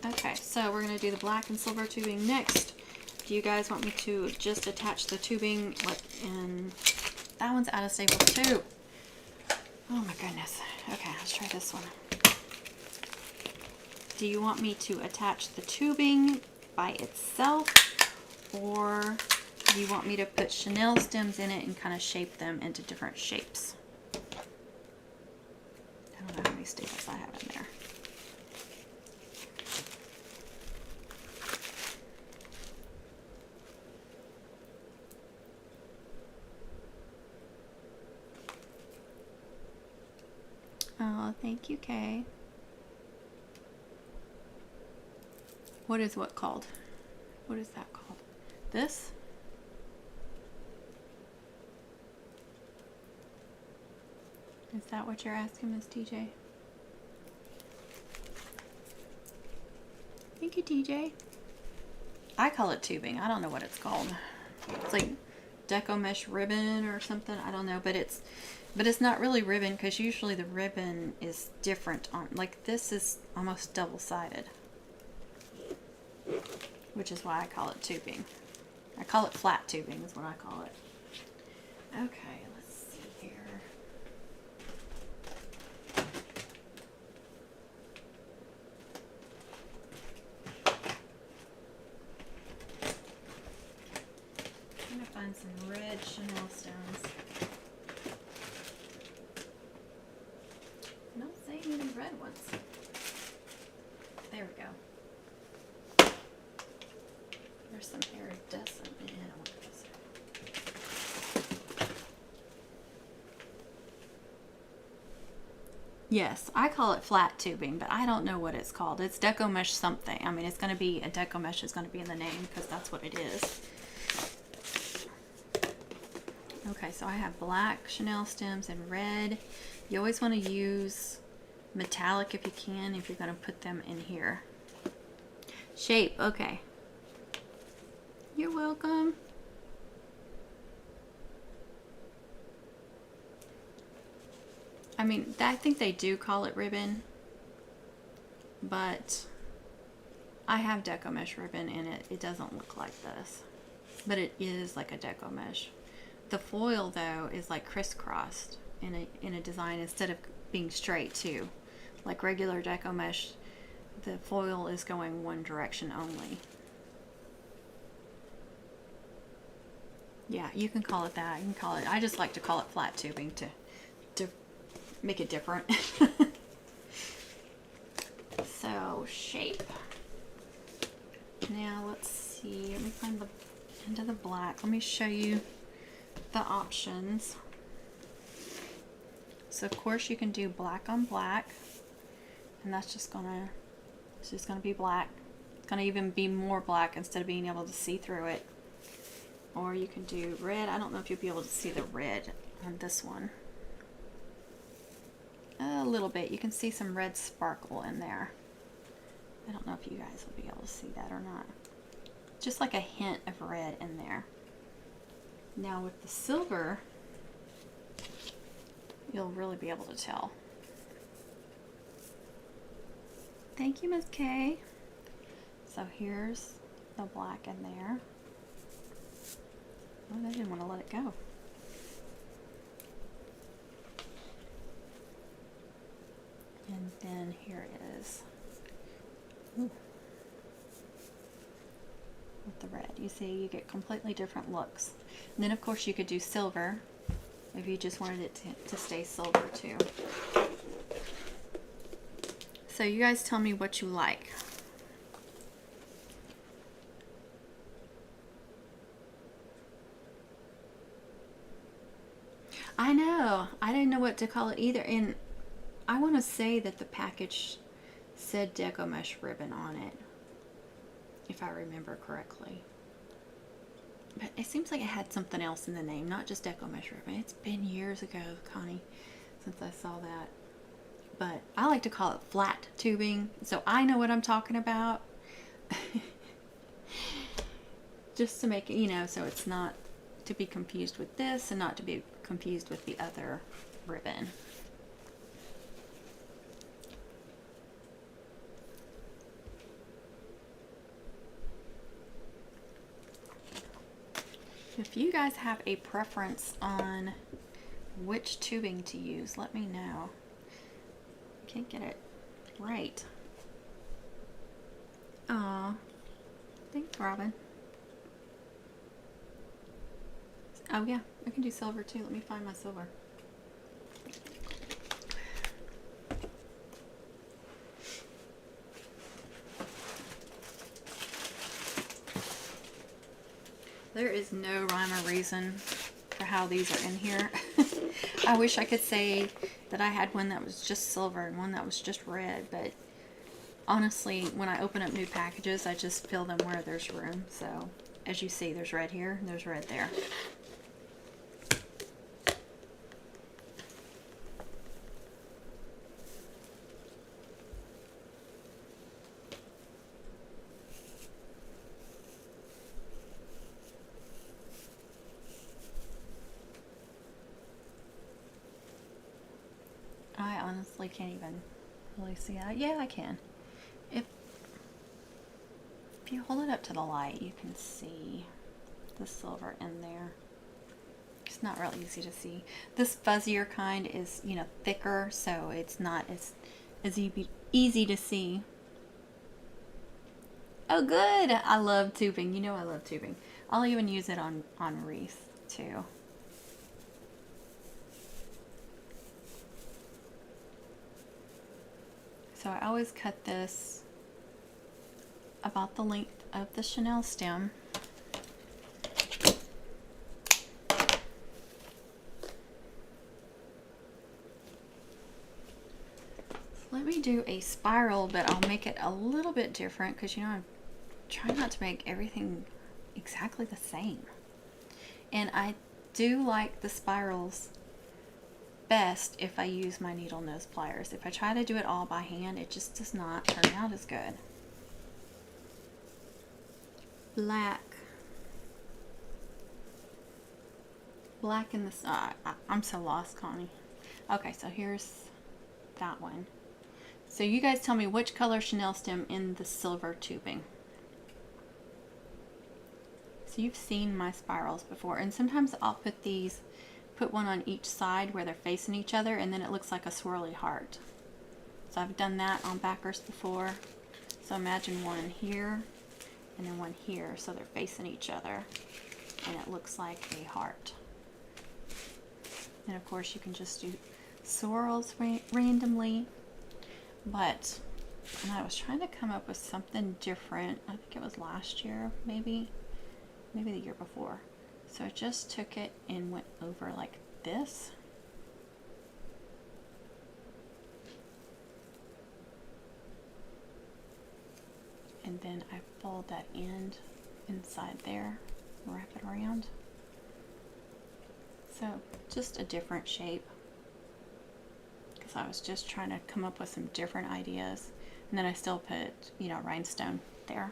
Okay, so we're going to do the black and silver tubing next. Do you guys want me to just attach the tubing? And that one's out of staples too. Oh my goodness. Okay, let's try this one. Do you want me to attach the tubing by itself, or do you want me to put chenille stems in it and kind of shape them into different shapes? I don't know how many staples I have in there. Oh, thank you, Kay. What is what called? What is that called? This? Is that what you're asking, Miss TJ? Thank you, TJ. I call it tubing. I don't know what it's called. It's like deco mesh ribbon or something. I don't know, but it's not really ribbon, because usually the ribbon is different on, like this is almost double-sided, which is why I call it tubing. I call it flat tubing is what I call it. Okay, let's see here. find some red Chanel stones. I'm not seeing any red ones. There we go. There's some iridescent. Yeah, I don't want this. Yes, I call it flat tubing, but I don't know what it's called. It's deco mesh something. I mean, it's going to be a deco mesh is going to be in the name because that's what it is. Okay, so I have black Chanel stems and red. You always want to use metallic if you can, if you're going to put them in here. Shape, okay. You're welcome. I mean, I think they do call it ribbon, but I have deco mesh ribbon in it. It doesn't look like this, but it is like a deco mesh. The foil though is like crisscrossed in a design instead of being straight too. Like regular deco mesh, the foil is going one direction only. Yeah, you can call it that. You can call it, I just like to call it flat tubing to make it different. So, shape. Now, let's see. Let me find the end of the black. Let me show you the options. So, of course, you can do black on black. And that's just gonna, it's just gonna be black. It's gonna even be more black instead of being able to see through it. Or you can do red. I don't know if you'll be able to see the red on this one. A little bit. You can see some red sparkle in there. I don't know if you guys will be able to see that or not. Just like a hint of red in there. Now with the silver, you'll really be able to tell. Thank you, Miss Kay. So here's the black in there. Oh, I didn't want to let it go. And then here it is. Ooh. With the red. You see, you get completely different looks. And then, of course, you could do silver if you just wanted it to stay silver, too. So, you guys tell me what you like. I know. I didn't know what to call it either. And I want to say that the package said deco mesh ribbon on it, if I remember correctly. But it seems like it had something else in the name, not just deco mesh ribbon. It's been years ago, Connie, since I saw that. But I like to call it flat tubing, so I know what I'm talking about. Just to make it, you know, so it's not to be confused with this and not to be confused with the other ribbon. If you guys have a preference on which tubing to use, let me know. I can't get it right. Aw, thanks, Robin. Oh yeah, I can do silver too. Let me find my silver. There is no rhyme or reason for how these are in here. I wish I could say that I had one that was just silver and one that was just red, but honestly, when I open up new packages, I just fill them where there's room. So, as you see, there's red here and there's red there. I honestly can't even really see that. Yeah, I can. If you hold it up to the light, you can see the silver in there. It's not real easy to see. This fuzzier kind is, you know, thicker, so it's not as easy to see. Oh, good! I love tubing. You know I love tubing. I'll even use it on Wreath too. So I always cut this about the length of the chenille stem. Let me do a spiral, but I'll make it a little bit different because, you know, I'm trying not to make everything exactly the same. And I do like the spirals best if I use my needle nose pliers. If I try to do it all by hand, it just does not turn out as good. Black in the side. I'm so lost, Connie. Okay, so here's that one. So you guys tell me which color chenille stem in the silver tubing. So you've seen my spirals before, and sometimes I'll put one on each side where they're facing each other, and then it looks like a swirly heart. So I've done that on backers before. So imagine one here and then one here, so they're facing each other, and it looks like a heart. And of course you can just do swirls randomly, but and I was trying to come up with something different. I think it was last year, maybe the year before. So I just took it and went over like this. And then I fold that end inside there, wrap it around. So just a different shape, because I was just trying to come up with some different ideas. And then I still put, you know, rhinestone there.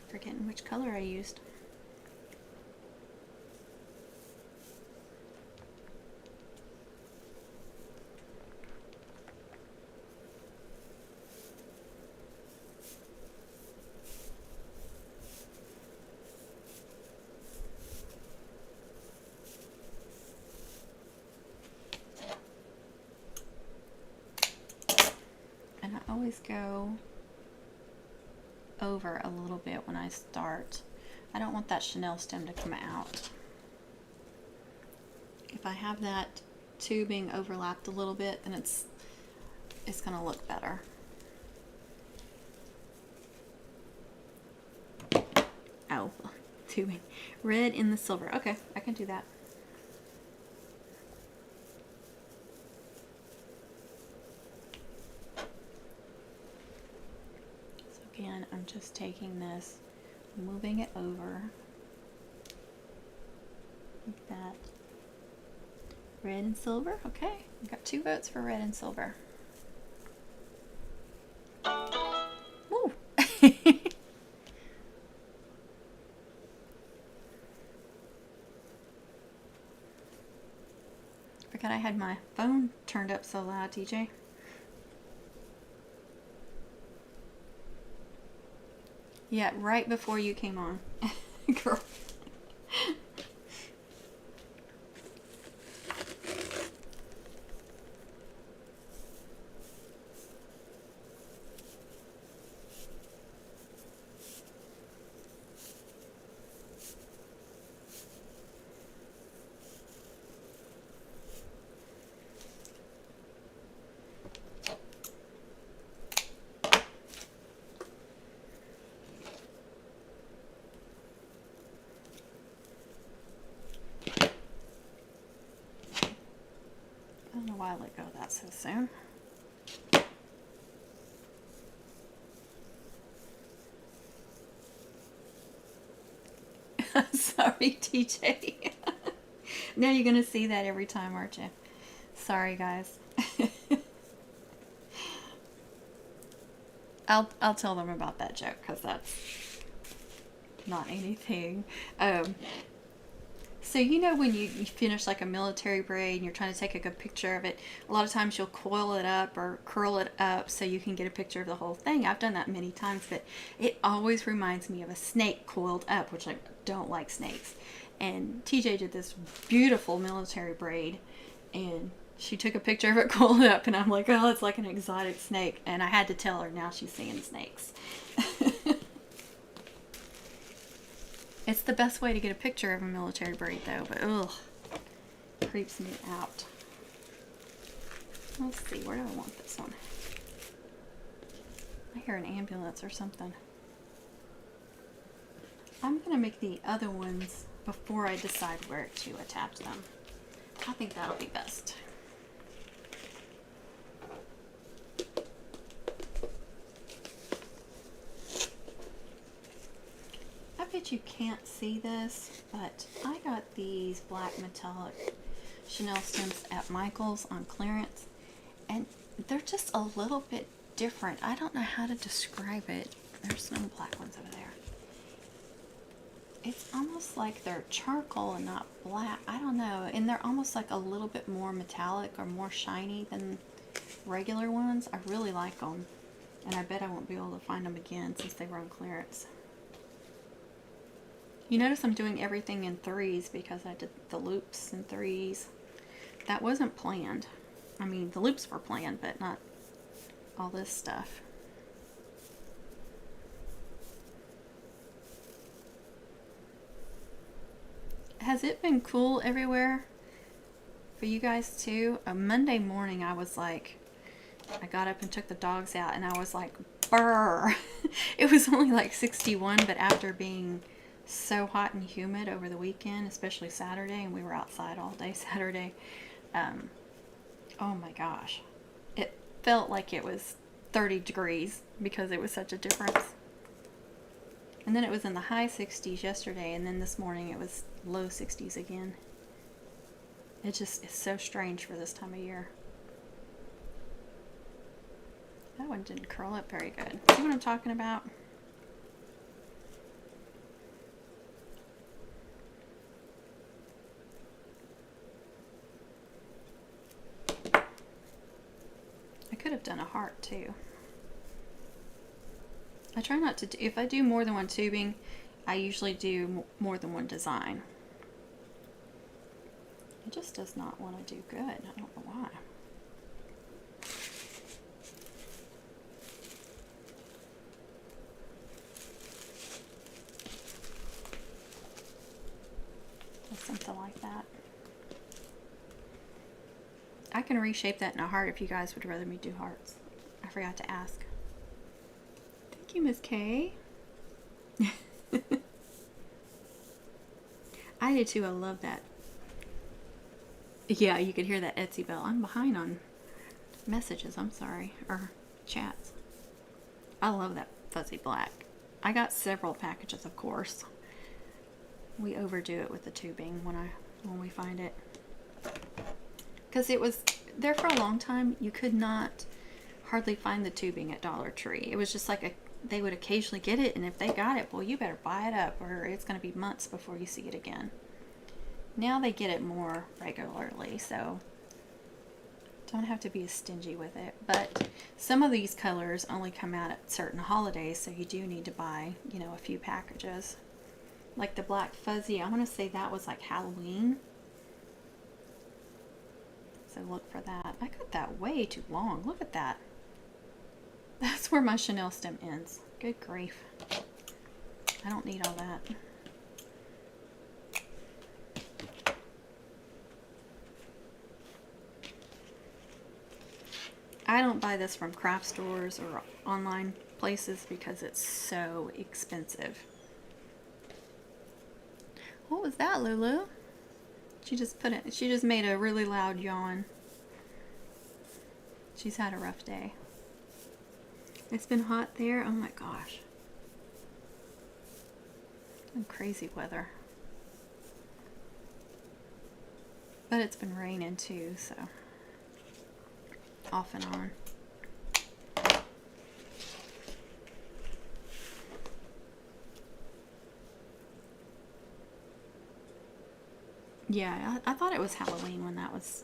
Forgetting which color I used. And I always go over a little bit when I start. I don't want that chenille stem to come out. If I have that tubing overlapped a little bit, then it's going to look better. Oh, tubing. Red in the silver. Okay, I can do that. Again, I'm just taking this, moving it over like that. Red and silver. Okay, we got 2 votes for red and silver. Woo! Forgot I had my phone turned up so loud, TJ. Yeah, right before you came on. Girl. I don't know why I let go of that so soon. Sorry, TJ. Now you're going to see that every time, aren't you? Sorry, guys. I'll tell them about that joke, because that's not anything. So you know when you finish like a military braid and you're trying to take a good picture of it, a lot of times you'll coil it up or curl it up so you can get a picture of the whole thing. I've done that many times, but it always reminds me of a snake coiled up, which I don't like snakes. And TJ did this beautiful military braid, and she took a picture of it coiled up, and I'm like, oh, it's like an exotic snake. And I had to tell her, now she's seeing snakes. It's the best way to get a picture of a military braid, though, but ugh, creeps me out. Let's see, where do I want this one? I hear an ambulance or something. I'm going to make the other ones before I decide where to attach them. I think that'll be best. I bet you can't see this, but I got these black metallic chenille stems at Michael's on clearance, and they're just a little bit different. I don't know how to describe it. There's no black ones over there. It's almost like they're charcoal and not black. I don't know. And they're almost like a little bit more metallic or more shiny than regular ones. I really like them. And I bet I won't be able to find them again since they were on clearance. You notice I'm doing everything in threes because I did the loops in threes. That wasn't planned. I mean, the loops were planned, but not all this stuff. Has it been cool everywhere for you guys too? A Monday morning I was like, I got up and took the dogs out and I was like, brr. It was only like 61, but after being so hot and humid over the weekend, especially Saturday, and we were outside all day Saturday, oh my gosh, it felt like it was 30 degrees because it was such a difference. And then it was in the high 60s yesterday, and then this morning it was low 60s again. It just is so strange for this time of year. That one didn't curl up very good. See what I'm talking about? I could have done a heart too. I try not to do, if I do more than one tubing, I usually do more than one design. It just does not want to do good. I don't know why. Just something like that. I can reshape that in a heart if you guys would rather me do hearts. I forgot to ask. Thank you, Miss Kay. I did too. I love that. Yeah, you could hear that Etsy bell. I'm behind on messages. I'm sorry. Or chats. I love that fuzzy black. I got several packages, of course. We overdo it with the tubing when we find it. Because it was there for a long time. You could not hardly find the tubing at Dollar Tree. It was just like they would occasionally get it, and if they got it, well, you better buy it up or it's going to be months before you see it again. Now they get it more regularly, so don't have to be as stingy with it. But some of these colors only come out at certain holidays, so you do need to buy, you know, a few packages. Like the black fuzzy, I want to say that was like Halloween. So look for that. I got that way too long. Look at that. That's where my chenille stem ends. Good grief. I don't need all that. I don't buy this from craft stores or online places because it's so expensive. What was that, Lulu? She just made a really loud yawn. She's had a rough day. It's been hot there. Oh my gosh. And crazy weather. But it's been raining too, so off and on. Yeah, I thought it was Halloween when that was...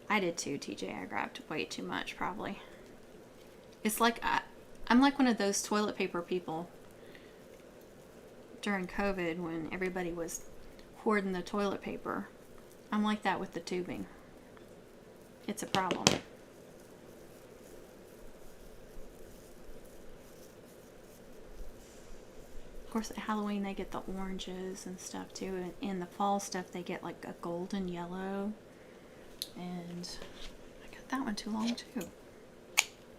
I did too, TJ. I grabbed way too much, probably. It's like... I'm like one of those toilet paper people during COVID when everybody was hoarding the toilet paper. I'm like that with the tubing. It's a problem. Of course, at Halloween they get the oranges and stuff too. And in the fall stuff they get like a golden yellow. And I got that one too long too.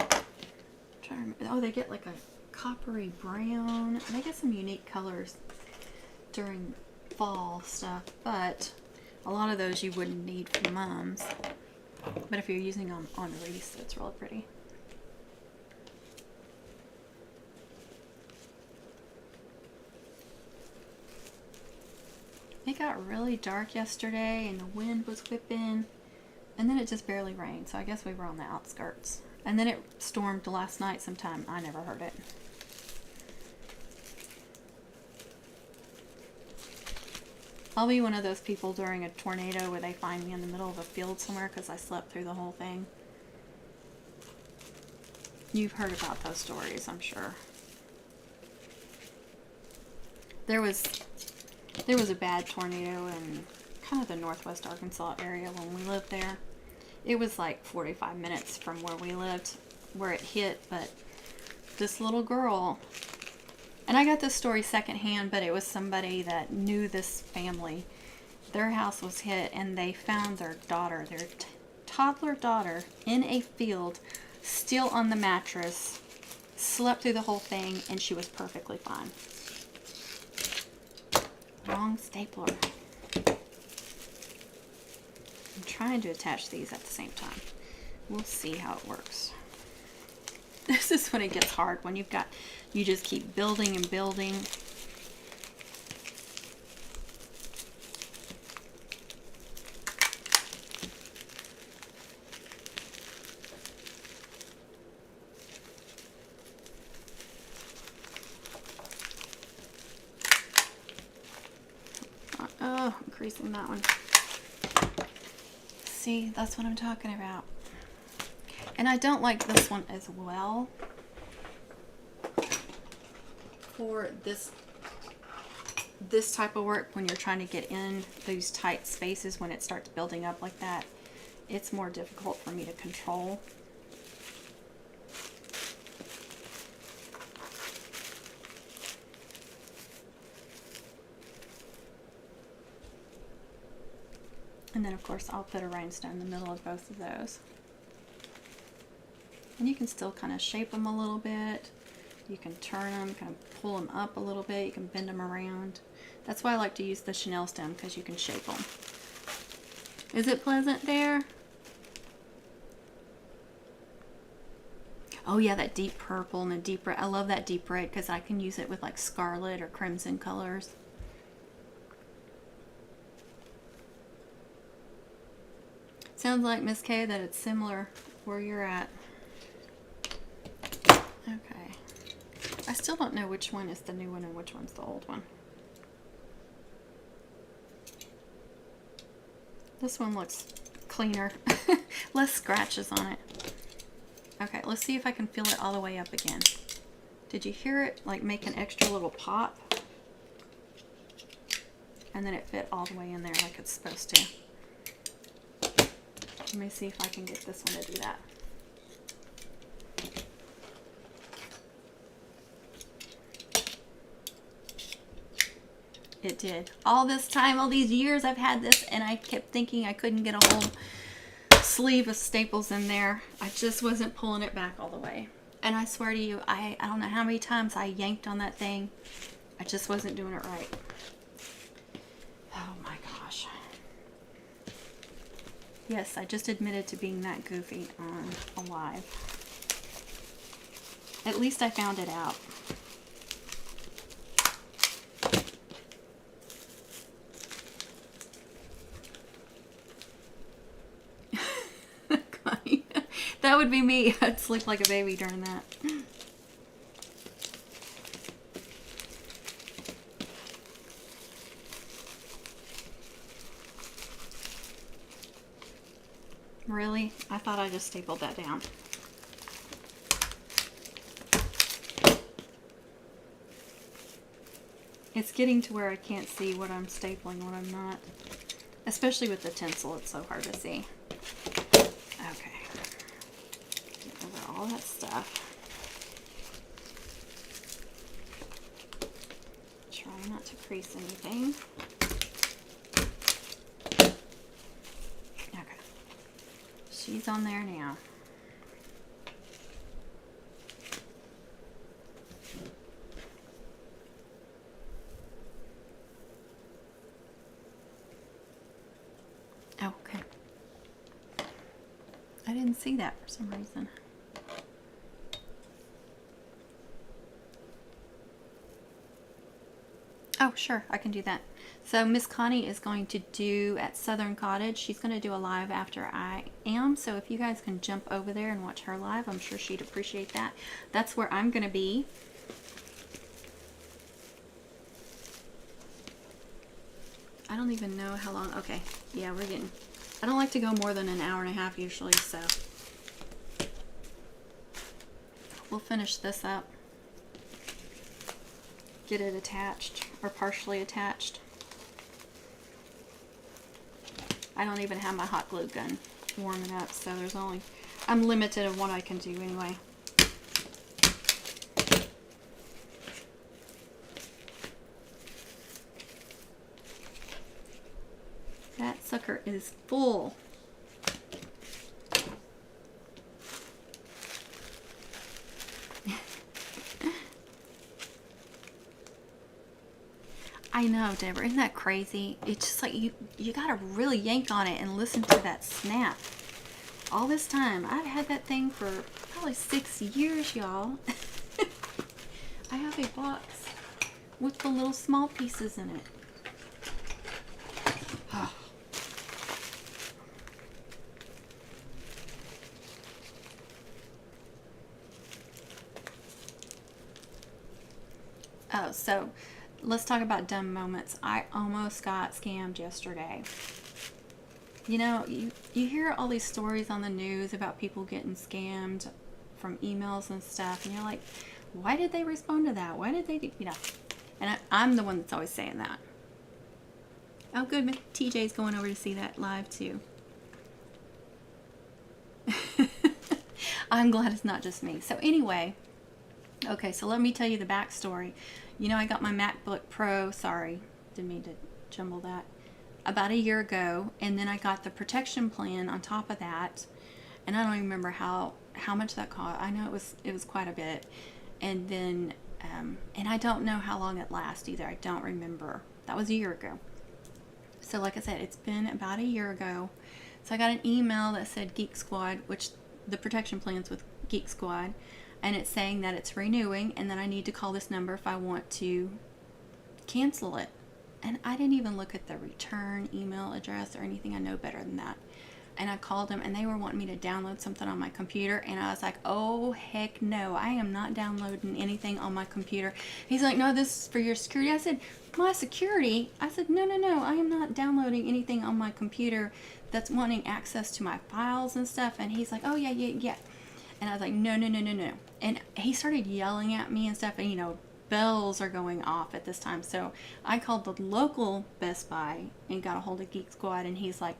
I'm trying to remember. Oh, they get like a coppery brown. They get some unique colors during fall stuff, but a lot of those you wouldn't need for mums. But if you're using them on Wreath, it's really pretty. It got really dark yesterday and the wind was whipping, and then it just barely rained, so I guess we were on the outskirts. And then it stormed last night sometime. I never heard it. I'll be one of those people during a tornado where they find me in the middle of a field somewhere because I slept through the whole thing. You've heard about those stories, I'm sure. There was a bad tornado in kind of the northwest Arkansas area when we lived there. It was like 45 minutes from where we lived where it hit, but this little girl... And I got this story secondhand, but it was somebody that knew this family. Their house was hit, and they found their daughter, their toddler daughter, in a field, still on the mattress, slept through the whole thing, and she was perfectly fine. Wrong stapler. I'm trying to attach these at the same time. We'll see how it works. This is when it gets hard, when you just keep building and building. Oh, I'm creasing that one. See, that's what I'm talking about. And I don't like this one as well for this type of work when you're trying to get in those tight spaces when it starts building up like that. It's more difficult for me to control. And then of course I'll put a rhinestone in the middle of both of those. And you can still kind of shape them a little bit. You can turn them, kind of pull them up a little bit. You can bend them around. That's why I like to use the chenille stem, because you can shape them. Is it pleasant there? Oh yeah, that deep purple and the deep red. I love that deep red because I can use it with like scarlet or crimson colors. Sounds like, Miss Kay, that it's similar where you're at. Okay. I still don't know which one is the new one and which one's the old one. This one looks cleaner. Less scratches on it. Okay, let's see if I can feel it all the way up again. Did you hear it like make an extra little pop? And then it fit all the way in there like it's supposed to. Let me see if I can get this one to do that. It did. All this time, all these years I've had this, and I kept thinking I couldn't get a whole sleeve of staples in there. I just wasn't pulling it back all the way. And I swear to you, I don't know how many times I yanked on that thing. I just wasn't doing it right. Oh my gosh. Yes, I just admitted to being that goofy on Alive. At least I found it out. That would be me. I'd sleep like a baby during that. Really? I thought I just stapled that down. It's getting to where I can't see what I'm stapling, what I'm not. Especially with the tinsel, it's so hard to see. Okay. Get over all that stuff. Try not to crease anything. Okay. She's on there now. Okay. I didn't see that for some reason. Oh, sure, I can do that. So Miss Connie is going to do at Southern Cottage. She's going to do a live after I am. So if you guys can jump over there and watch her live, I'm sure she'd appreciate that. That's where I'm going to be. I don't even know how long. Okay, yeah, we're getting... I don't like to go more than an hour and a half usually, so we'll finish this up. Get it attached or partially attached. I don't even have my hot glue gun warming up, so there's only... I'm limited of what I can do anyway. That sucker is full. I know, Deborah, isn't that crazy? It's just like you gotta really yank on it and listen to that snap. All this time, I've had that thing for probably 6 years, y'all. I have a box with the little small pieces in it. Oh. Oh, so let's talk about dumb moments. I almost got scammed yesterday. You know, you hear all these stories on the news about people getting scammed from emails and stuff, and you're like, why did they respond to that? Why did they do, you know? And I'm the one that's always saying that. Oh, good. TJ's going over to see that live, too. I'm glad it's not just me. So anyway, okay, so let me tell you the backstory. You know, I got my MacBook Pro, sorry, didn't mean to jumble that, about a year ago, and then I got the protection plan on top of that, and I don't even remember how much that cost. I know it was quite a bit, and then, and I don't know how long it lasts either. I don't remember. That was a year ago. So like I said, it's been about a year ago. So I got an email that said Geek Squad, which the protection plan's with Geek Squad, and it's saying that it's renewing and that I need to call this number if I want to cancel it. And I didn't even look at the return email address or anything. I know better than that. And I called them, and they were wanting me to download something on my computer, and I was like, oh heck no, I am not downloading anything on my computer. He's like, no, this is for your security. I said, my security? I said, no, I am not downloading anything on my computer that's wanting access to my files and stuff. And he's like, oh yeah. And I was like, no. And he started yelling at me and stuff, and you know, bells are going off at this time. So I called the local Best Buy and got a hold of Geek Squad, and he's like,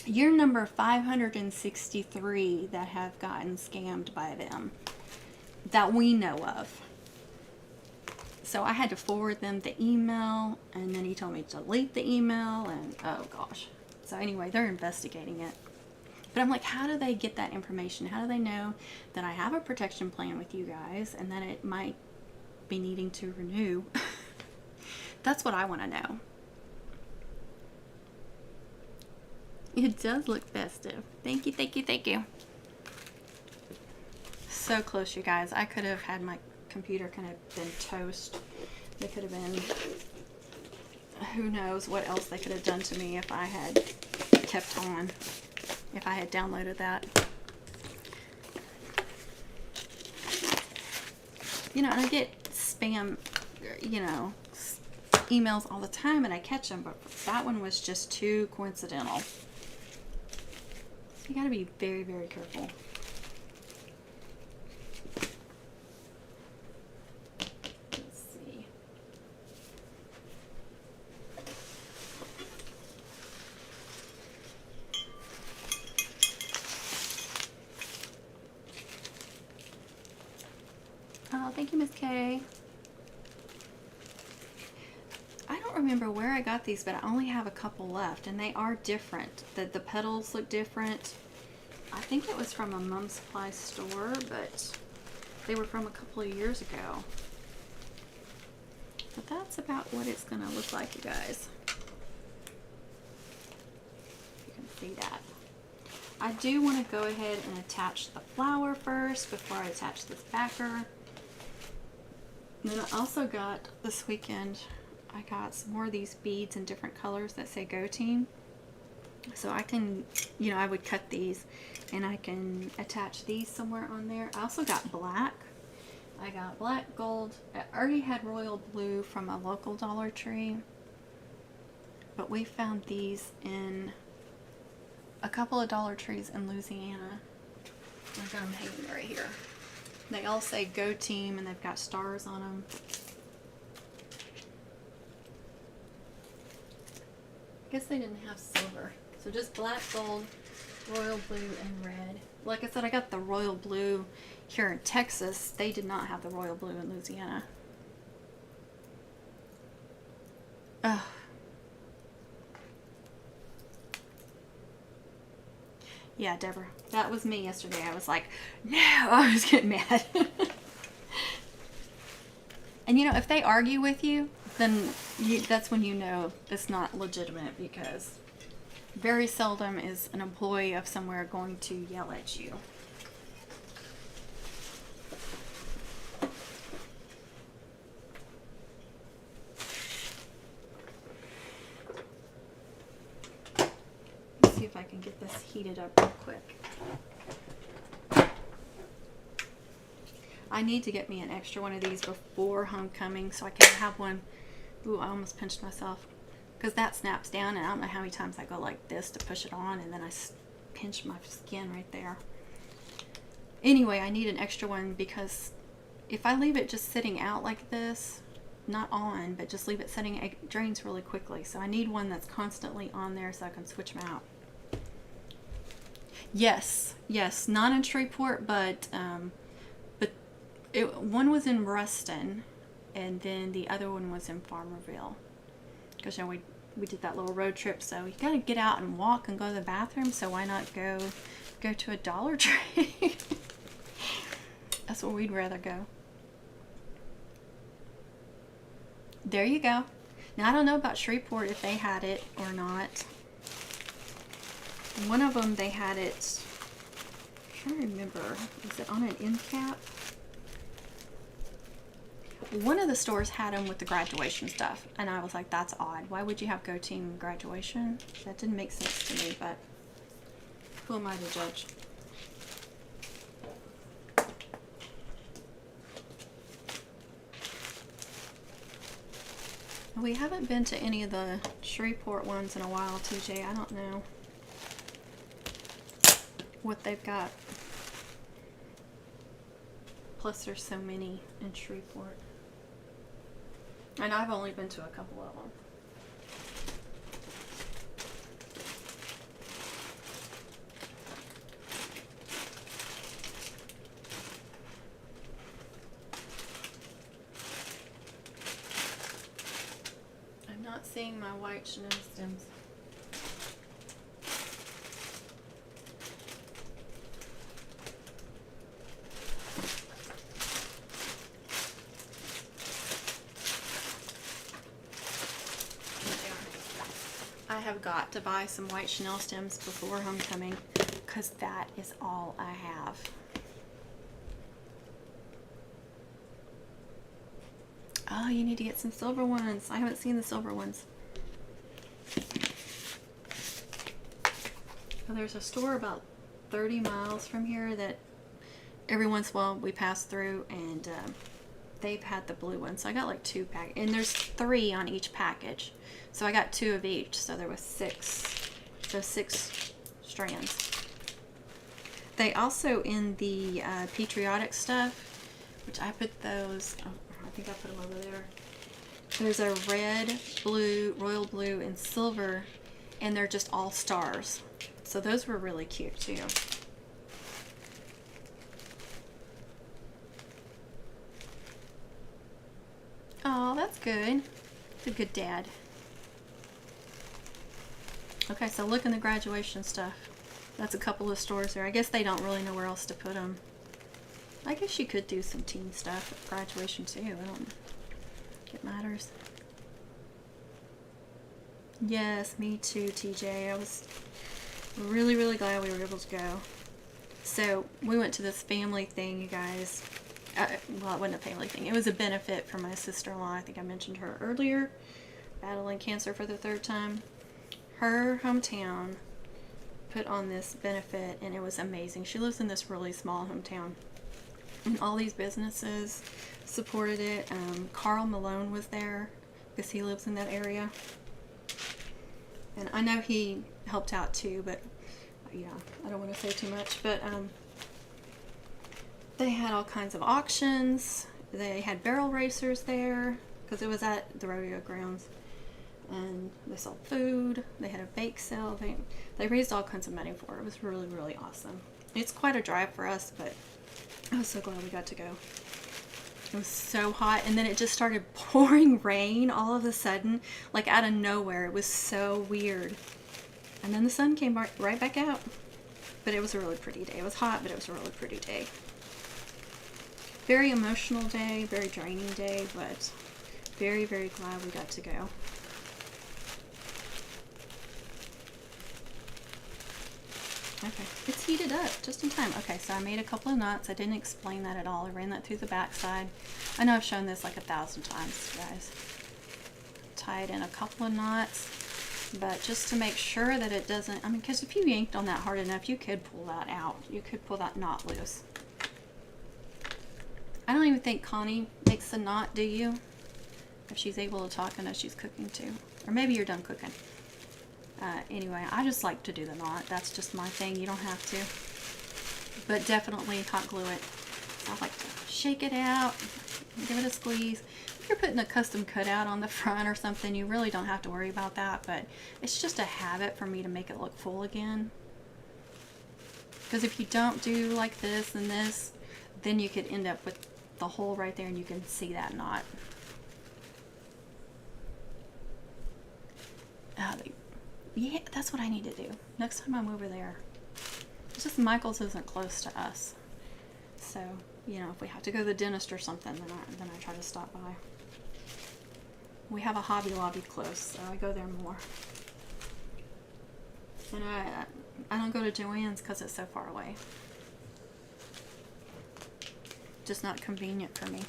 you're number 563 that have gotten scammed by them that we know of. So I had to forward them the email, and then he told me to delete the email, and oh gosh. So anyway, they're investigating it. But I'm like, how do they get that information? How do they know that I have a protection plan with you guys and that it might be needing to renew? That's what I want to know. It does look festive. Thank you. So close, you guys. I could have had my computer kind of been toast. They could have been, who knows what else they could have done to me if I had kept on, if I had downloaded that. You know, and I get spam, you know, emails all the time, and I catch them, but that one was just too coincidental. You gotta be very, very careful. Let's see. Oh, thank you, Miss Kay. I don't remember where I got these, but I only have a couple left, and they are different. The petals look different. I think it was from a Mum Supply store, but they were from a couple of years ago. But that's about what it's gonna look like, you guys. You can see that. I do want to go ahead and attach the flower first before I attach this backer. And then I also got, this weekend, I got some more of these beads in different colors that say Go Team. So I can, you know, I would cut these and I can attach these somewhere on there. I also got black. I got black, gold. I already had royal blue from a local Dollar Tree. But we found these in a couple of Dollar Trees in Louisiana. I got them hanging right here. They all say Go Team and they've got stars on them. I guess they didn't have silver. So just black, gold, royal blue, and red. Like I said, I got the royal blue here in Texas. They did not have the royal blue in Louisiana. Ugh. Yeah, Deborah, that was me yesterday. I was like, no, I was getting mad. And you know, if they argue with you, then that's when you know it's not legitimate, because very seldom is an employee of somewhere going to yell at you. Let's see if I can get this heated up real quick. I need to get me an extra one of these before homecoming so I can have one. Ooh, I almost pinched myself. Because that snaps down, and I don't know how many times I go like this to push it on, and then I pinch my skin right there. Anyway, I need an extra one because if I leave it just sitting out like this, not on, but just leave it sitting, it drains really quickly. So I need one that's constantly on there so I can switch them out. Yes, not in Shreveport, but one was in Ruston, and then the other one was in Farmerville. Because, you know, we did that little road trip, so you gotta get out and walk and go to the bathroom, so why not go to a Dollar Tree? That's where we'd rather go. There you go. Now, I don't know about Shreveport if they had it or not. One of them, they had it, I'm trying to remember, was it on an end cap? One of the stores had them with the graduation stuff, and I was like, that's odd. Why would you have Go Team graduation? That didn't make sense to me, but who am I to judge? We haven't been to any of the Shreveport ones in a while, TJ. I don't know what they've got. Plus, there's so many in Shreveport. And I've only been to a couple of them. I'm not seeing my white Chanel stems. I have got to buy some white Chanel stems before homecoming because that is all I have. Oh, you need to get some silver ones. I haven't seen the silver ones. Well, there's a store about 30 miles from here that every once in a while we pass through, and they've had the blue one. So I got like 2 packs, and there's 3 on each package. So I got 2 of each, so there was 6. So 6 strands. They also, in the patriotic stuff, which I put those, oh, I think I put them over there. There's a red, blue, royal blue, and silver, and they're just all stars. So those were really cute too. Oh, that's good. It's a good dad. Okay, so look in the graduation stuff. That's a couple of stores there. I guess they don't really know where else to put them. I guess you could do some teen stuff at graduation too. I don't think it matters. Yes, me too, TJ. I was really, really glad we were able to go. So we went to this family thing, you guys. Well, it wasn't a family thing. It was a benefit for my sister-in-law. I think I mentioned her earlier. Battling cancer for the 3rd time. Her hometown put on this benefit, and it was amazing. She lives in this really small hometown, and all these businesses supported it. Carl Malone was there because he lives in that area, and I know he helped out too, but yeah, I don't want to say too much. But they had all kinds of auctions. They had barrel racers there because it was at the rodeo grounds. And they sold food. They had a bake sale. They raised all kinds of money for it. It was really, really awesome. It's quite a drive for us, but I was so glad we got to go. It was so hot, and then it just started pouring rain all of a sudden, like out of nowhere. It was so weird. And then the sun came right back out. But it was a really pretty day. It was hot, but it was a really pretty day. Very emotional day, very draining day, but very, very glad we got to go. Okay, it's heated up just in time. Okay, so I made a couple of knots. I didn't explain that at all. I ran that through the back side. I know I've shown this like 1,000 times, guys. Tied in a couple of knots, but just to make sure that it doesn't, I mean, because if you yanked on that hard enough, you could pull that out. You could pull that knot loose. I don't even think Connie makes the knot, do you? If she's able to talk, I know she's cooking too. Or maybe you're done cooking. Anyway, I just like to do the knot. That's just my thing. You don't have to. But definitely hot glue it. I like to shake it out, give it a squeeze. If you're putting a custom cutout on the front or something, you really don't have to worry about that. But it's just a habit for me to make it look full again. Because if you don't do like this and this, then you could end up with the hole right there and you can see that knot. Yeah, that's what I need to do next time I'm over there. It's just Michael's isn't close to us, so you know, if we have to go to the dentist or something, then I try to stop by. We have a Hobby Lobby close, so I go there more. And I don't go to Joann's because it's so far away. Just not convenient for me.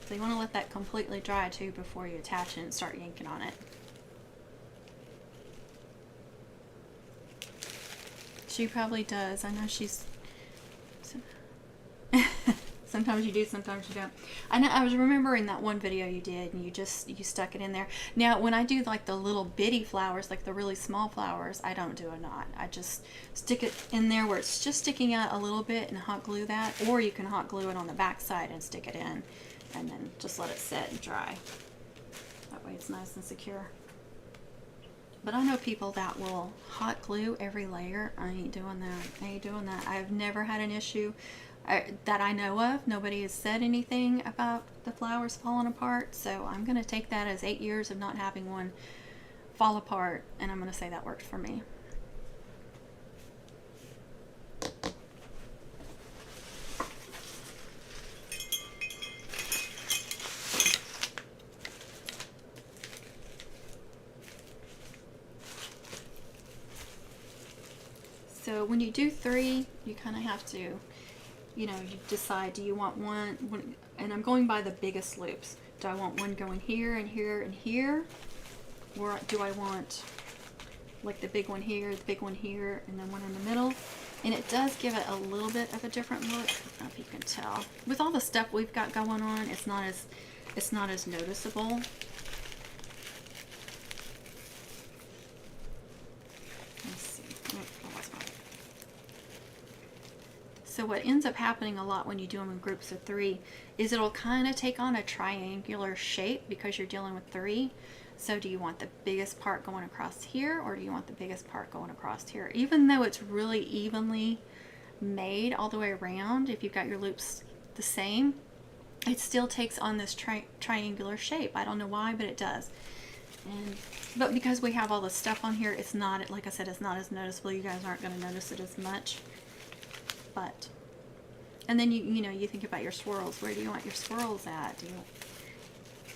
So you want to let that completely dry too before you attach it and start yanking on it. She probably does. I know she's... Sometimes you do, sometimes you don't. I know, I was remembering that one video you did and you stuck it in there. Now when I do like the little bitty flowers, like the really small flowers, I don't do a knot. I just stick it in there where it's just sticking out a little bit and hot glue that, or you can hot glue it on the back side and stick it in and then just let it set and dry. That way it's nice and secure. But I know people that will hot glue every layer. I ain't doing that. I ain't doing that. I've never had an issue that I know of. Nobody has said anything about the flowers falling apart. So I'm going to take that as 8 years of not having one fall apart. And I'm going to say that worked for me. So when you do 3, you kind of have to, you know, you decide, do you want one, and I'm going by the biggest loops. Do I want one going here and here and here? Or do I want like the big one here, the big one here, and then one in the middle? And it does give it a little bit of a different look. I don't know if you can tell. With all the stuff we've got going on, it's not as noticeable. Let's see. So what ends up happening a lot when you do them in groups of 3 is it'll kind of take on a triangular shape because you're dealing with 3. So do you want the biggest part going across here, or do you want the biggest part going across here? Even though it's really evenly made all the way around, if you've got your loops the same, it still takes on this triangular shape. I don't know why, but it does. But because we have all the stuff on here, it's not, like I said, it's not as noticeable. You guys aren't going to notice it as much. But, and then you know, you think about your swirls. Where do you want your swirls at?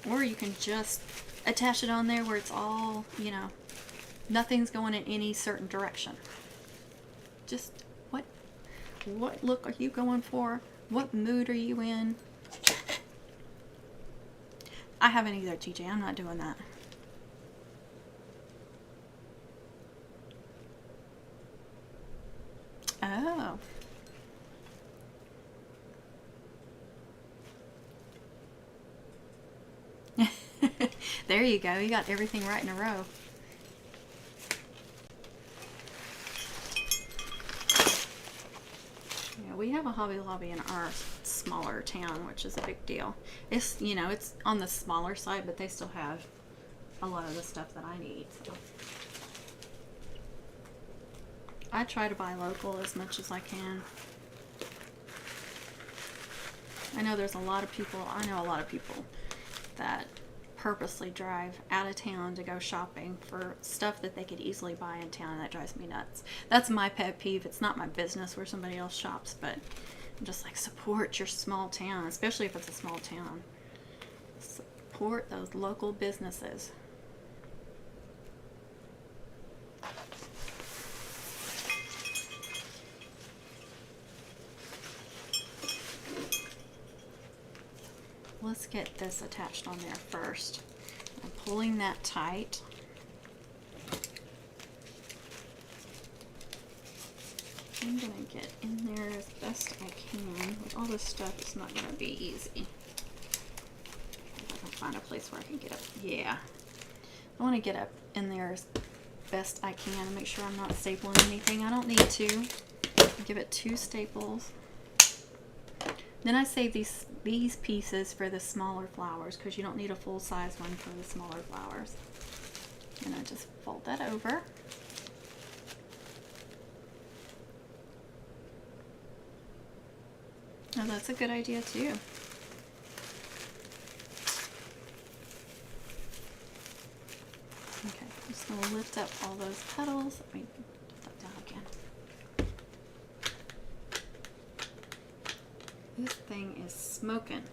Or you can just attach it on there where it's all, you know, nothing's going in any certain direction. Just what look are you going for? What mood are you in? I haven't either, TJ. I'm not doing that. Oh. There you go. You got everything right in a row. Yeah, we have a Hobby Lobby in our smaller town, which is a big deal. It's, you know, it's on the smaller side, but they still have a lot of the stuff that I need. So I try to buy local as much as I can. I know there's a lot of people, I know a lot of people that purposely drive out of town to go shopping for stuff that they could easily buy in town, and that drives me nuts. That's my pet peeve. It's not my business where somebody else shops, but I'm just like, support your small town, especially if it's a small town. Support those local businesses. Let's get this attached on there first. I'm pulling that tight. I'm gonna get in there as best I can. With all this stuff, it's not gonna be easy. If I can find a place where I can get up. Yeah. I want to get up in there as best I can and make sure I'm not stapling anything. I don't need to. Give it 2 staples. Then I save these pieces for the smaller flowers, because you don't need a full size one for the smaller flowers. And I just fold that over. Oh, that's a good idea too. Okay, I'm just going to lift up all those petals. Let me put that down again. This thing is smoking.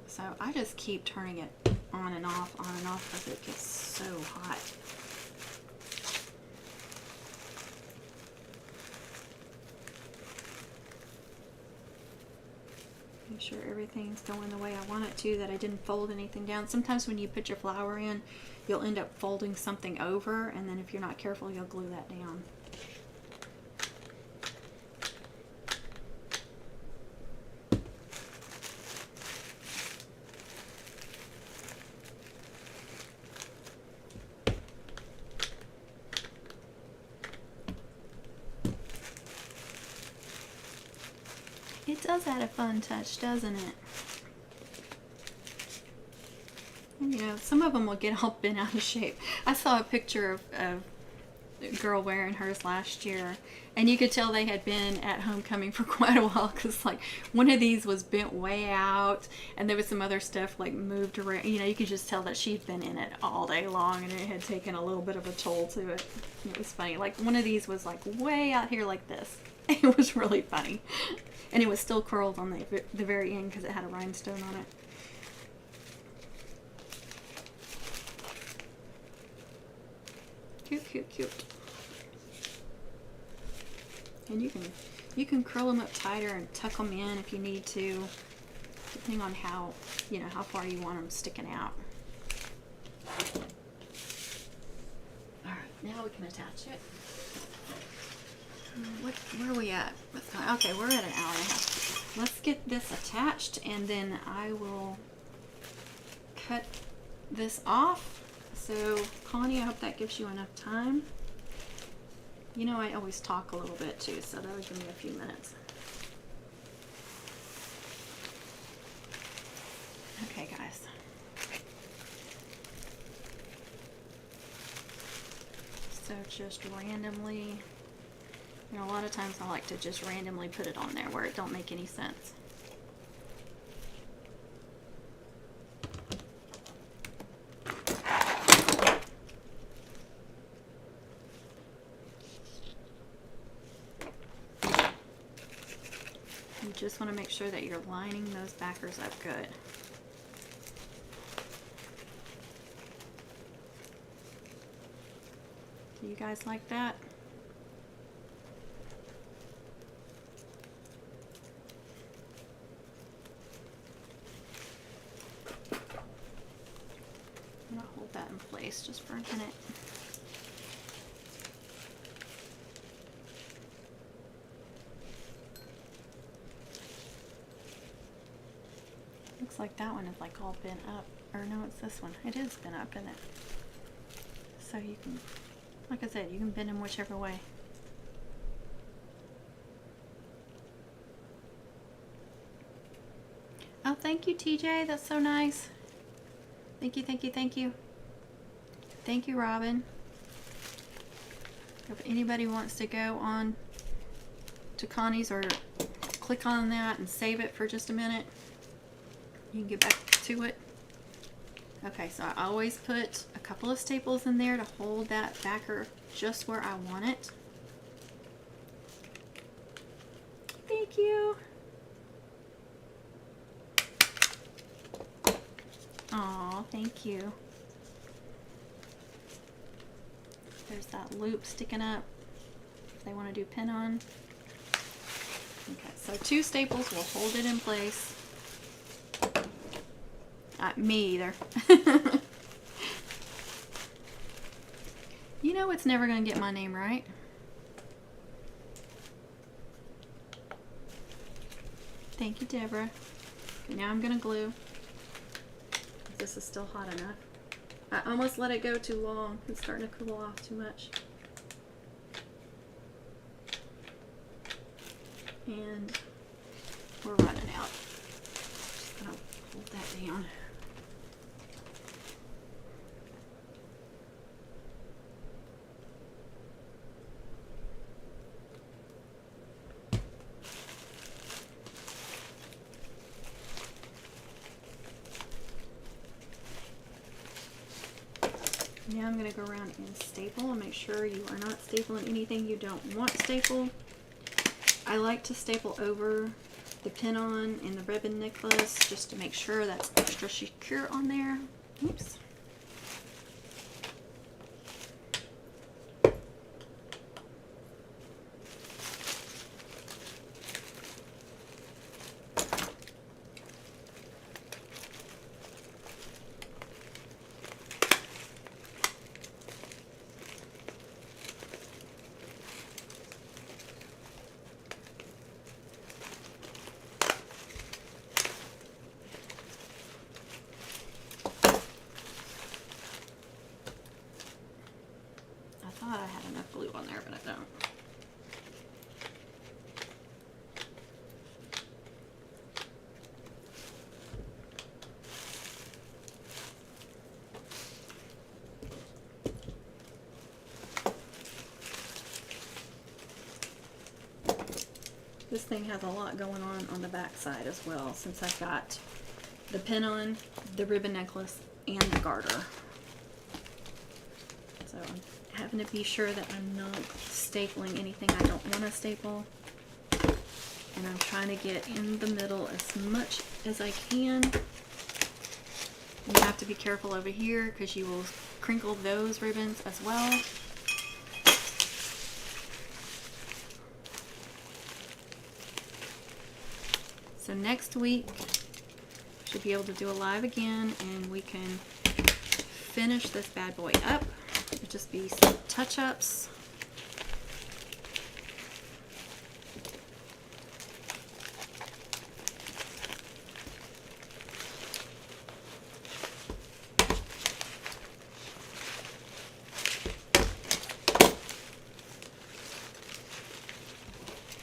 So I just keep turning it on and off because it gets so hot. Make sure everything's going the way I want it to, that I didn't fold anything down. Sometimes when you put your flower in, you'll end up folding something over, and then if you're not careful, you'll glue that down. It does add a fun touch, doesn't it? And, you know, some of them will get all bent out of shape. I saw a picture of a girl wearing hers last year, and you could tell they had been at homecoming for quite a while, because like one of these was bent way out, and there was some other stuff like moved around. You know, you could just tell that she'd been in it all day long, and it had taken a little bit of a toll to it. It was funny. Like one of these was like way out here like this. It was really funny. And it was still curled on the very end because it had a rhinestone on it. Cute, cute, cute. And you can curl them up tighter and tuck them in if you need to, depending on how, you know, how far you want them sticking out. All right, now we can attach it. Where are we at? Okay, we're at an hour and a half. Let's get this attached, and then I will cut this off. So, Connie, I hope that gives you enough time. You know, I always talk a little bit too, so that'll give me a few minutes. this. So just randomly, you know, a lot of times I like to just randomly put it on there where it don't make any sense. You just want to make sure that you're lining those backers up good. Do you guys like that? I'm going to hold that in place just for a minute. Looks like that one is like all bent up. Or no, it's this one. It is bent up, isn't it? So you can, like I said, you can bend them whichever way. Oh, thank you, TJ. That's so nice. Thank you, thank you, thank you. Thank you, Robin. If anybody wants to go on to Connie's or click on that and save it for just a minute, you can get back to it. Okay, so I always put a couple of staples in there to hold that backer just where I want it. Thank you. Aw, thank you. There's that loop sticking up if they want to do pin on. Okay, so 2 staples will hold it in place. Me either. You know it's never going to get my name right. Thank you, Deborah. Okay, now I'm going to glue. This is still hot enough. I almost let it go too long. It's starting to cool off too much. And we're running out. Just going to hold that down. Now I'm going to go around and staple and make sure you are not stapling anything you don't want stapled. I like to staple over the pin-on and the ribbon necklace just to make sure that's extra secure on there. Oops. I had enough glue on there, but I don't. This thing has a lot going on the back side as well, since I've got the pin on, the ribbon necklace, and the garter. So I'm having to be sure that I'm not stapling anything I don't want to staple. And I'm trying to get in the middle as much as I can. You have to be careful over here because you will crinkle those ribbons as well. So next week, should be able to do a live again and we can finish this bad boy up. It'll just be some touch-ups.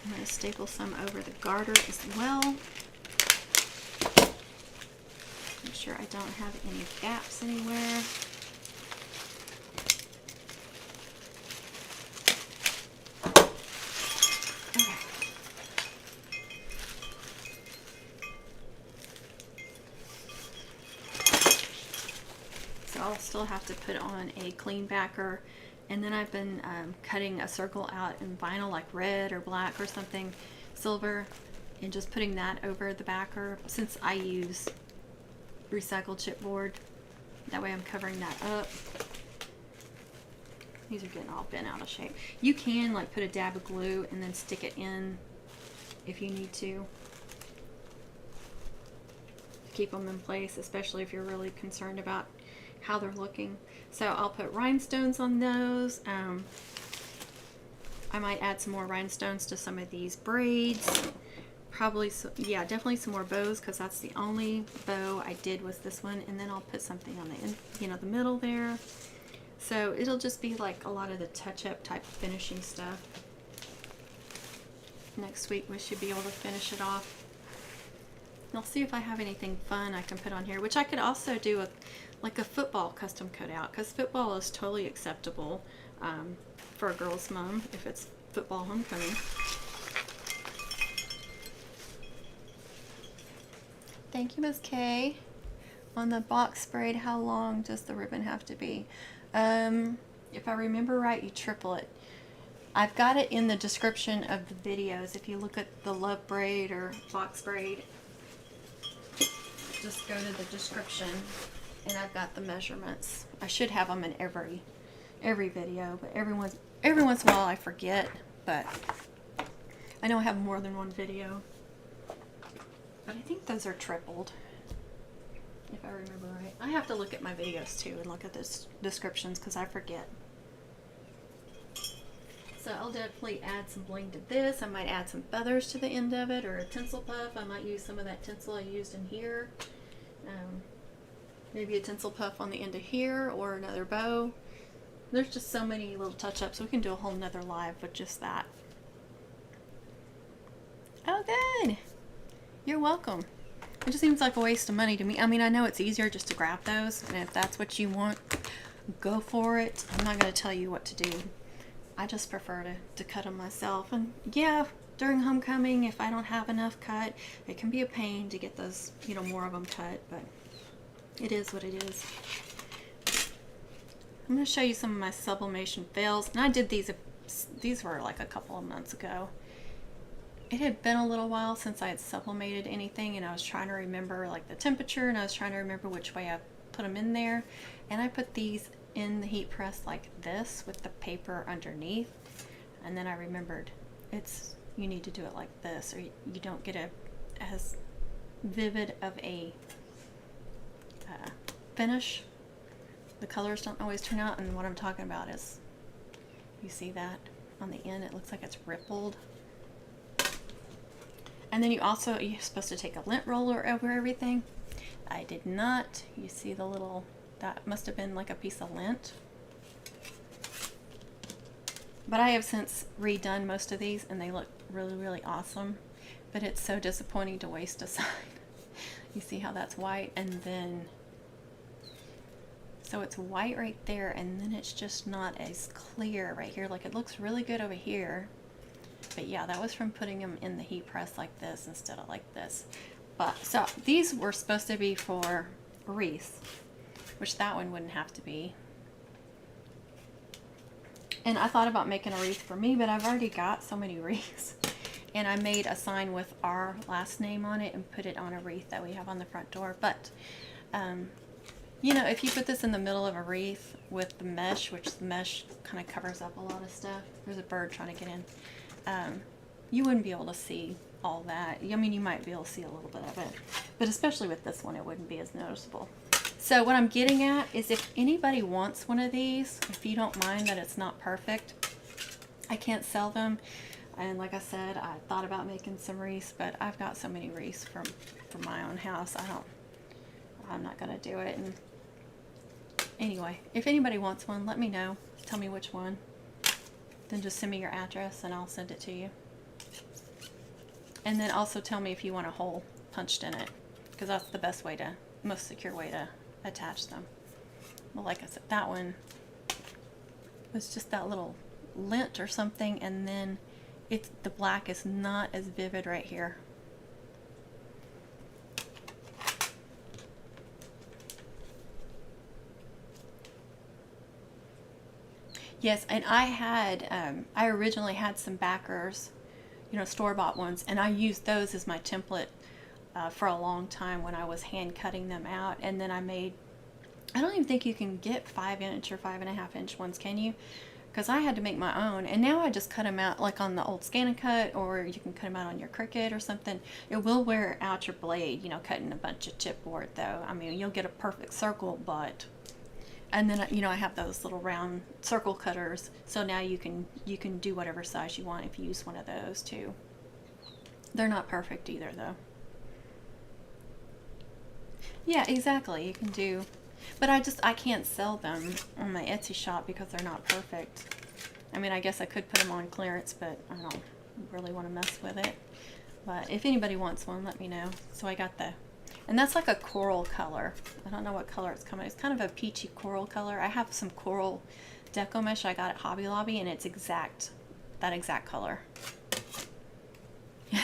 I'm going to staple some over the garter as well. Make sure I don't have any gaps anywhere. I'll still have to put on a clean backer, and then I've been cutting a circle out in vinyl, like red or black or something, silver, and just putting that over the backer since I use recycled chipboard. That way I'm covering that up. These are getting all bent out of shape. You can like put a dab of glue and then stick it in if you need to keep them in place, especially if you're really concerned about how they're looking. So I'll put rhinestones on those. I might add some more rhinestones to some of these braids. Probably, yeah, definitely some more bows, because that's the only bow I did was this one. And then I'll put something on the end, you know, the middle there. So it'll just be like a lot of the touch-up type finishing stuff. Next week we should be able to finish it off. And I'll see if I have anything fun I can put on here, which I could also do like a football custom cutout, because football is totally acceptable for a girl's mom if it's football homecoming. Thank you, Ms. K. On the box braid, how long does the ribbon have to be? If I remember right, you triple it. I've got it in the description of the videos. If you look at the love braid or box braid, just go to the description, and I've got the measurements. I should have them in every video, but every once in a while I forget, but I know I have more than one video. But I think those are tripled, if I remember right. I have to look at my videos too and look at the descriptions, because I forget. So I'll definitely add some bling to this. I might add some feathers to the end of it, or a tinsel puff. I might use some of that tinsel I used in here. Maybe a tinsel puff on the end of here, or another bow. There's just so many little touch-ups. We can do a whole nother live with just that. Oh, good. You're welcome. It just seems like a waste of money to me. I mean, I know it's easier just to grab those, and if that's what you want, go for it. I'm not going to tell you what to do. I just prefer to cut them myself. And yeah, during homecoming, if I don't have enough cut, it can be a pain to get those, you know, more of them cut, but it is what it is. I'm going to show you some of my Sublimation Fails. And I did these were like a couple of months ago. It had been a little while since I had sublimated anything, and I was trying to remember like the temperature, and I was trying to remember which way I put them in there. And I put these in the heat press like this with the paper underneath, and then I remembered you need to do it like this, or you don't get as vivid of a finish. The colors don't always turn out, and what I'm talking about is, you see that on the end, it looks like it's rippled. And then you're supposed to take a lint roller over everything. I did not. You see the little, that must have been like a piece of lint. But I have since redone most of these, and they look really, really awesome. But it's so disappointing to waste a sign. You see how that's white, and then, so it's white right there, and then it's just not as clear right here. Like, it looks really good over here. But yeah, that was from putting them in the heat press like this instead of like this. But so these were supposed to be for Wreath, which that one wouldn't have to be. And I thought about making a wreath for me, but I've already got so many wreaths. And I made a sign with our last name on it and put it on a wreath that we have on the front door. But you know, if you put this in the middle of a wreath with the mesh, which the mesh kind of covers up a lot of stuff. There's a bird trying to get in. You wouldn't be able to see all that. I mean, you might be able to see a little bit of it, but especially with this one, it wouldn't be as noticeable. So what I'm getting at is, if anybody wants one of these, if you don't mind that it's not perfect, I can't sell them. And like I said, I thought about making some wreaths, but I've got so many wreaths from my own house. I'm not going to do it. And anyway, if anybody wants one, let me know. Tell me which one. Then just send me your address and I'll send it to you. And then also tell me if you want a hole punched in it, because that's the best way to most secure way to attach them. Well, like I said, that one was just that little lint or something, and then the black is not as vivid right here. Yes, and I originally had some backers, you know, store-bought ones, and I used those as my template for a long time when I was hand cutting them out. And then I don't even think you can get 5-inch or 5.5-inch ones, can you? Because I had to make my own, and now I just cut them out like on the old Scan-A-Cut, or you can cut them out on your Cricut or something. It will wear out your blade, you know, cutting a bunch of chipboard though. I mean, you'll get a perfect circle, but... And then, you know, I have those little round circle cutters, so now you can do whatever size you want if you use one of those too. They're not perfect either though. Yeah, exactly. You can do, but I can't sell them on my Etsy shop because they're not perfect. I mean, I guess I could put them on clearance, but I don't really want to mess with it. But if anybody wants one, let me know. So I got and that's like a coral color. I don't know what color it's coming. It's kind of a peachy coral color. I have some coral deco mesh I got at Hobby Lobby, and it's that exact color. And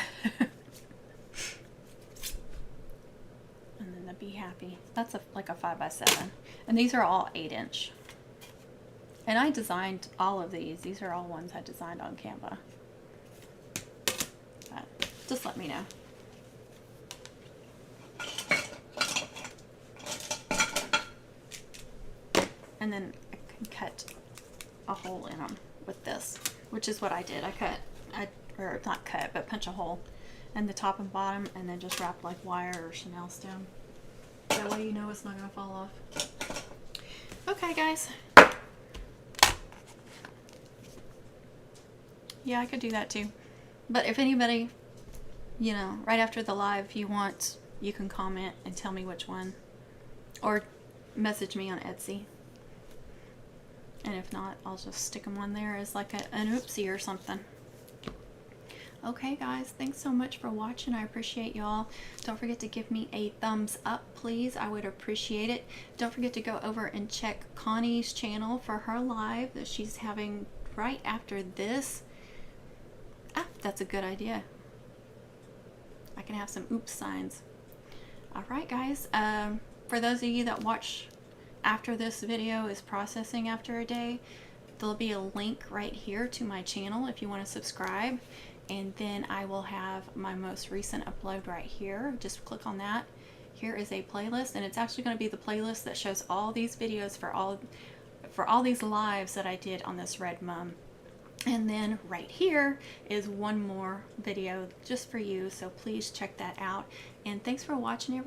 then the Be Happy. That's like a 5x7. And these are all 8-inch. And I designed all of these. These are all ones I designed on Canva. But just let me know. And then I can cut a hole in them with this, which is what I did. Or not cut, but punch a hole in the top and bottom, and then just wrap like wire or Chanel stone. That way you know it's not going to fall off. Okay, guys. Yeah, I could do that too. But if anybody, you know, right after the live, if you want, you can comment and tell me which one. Or message me on Etsy. And if not, I'll just stick them on there as like an oopsie or something. Okay, guys, thanks so much for watching. I appreciate y'all. Don't forget to give me a thumbs up, please. I would appreciate it. Don't forget to go over and check Connie's channel for her live that she's having right after this. Ah, that's a good idea. I can have some oops signs. All right, guys. For those of you that watch after this video is processing after a day, there'll be a link right here to my channel if you want to subscribe, and then I will have my most recent upload right here. Just click on that. Here is a playlist, and it's actually going to be the playlist that shows all these videos for all these lives that I did on this red mum. And then right here is one more video just for you, so please check that out. And thanks for watching, everyone.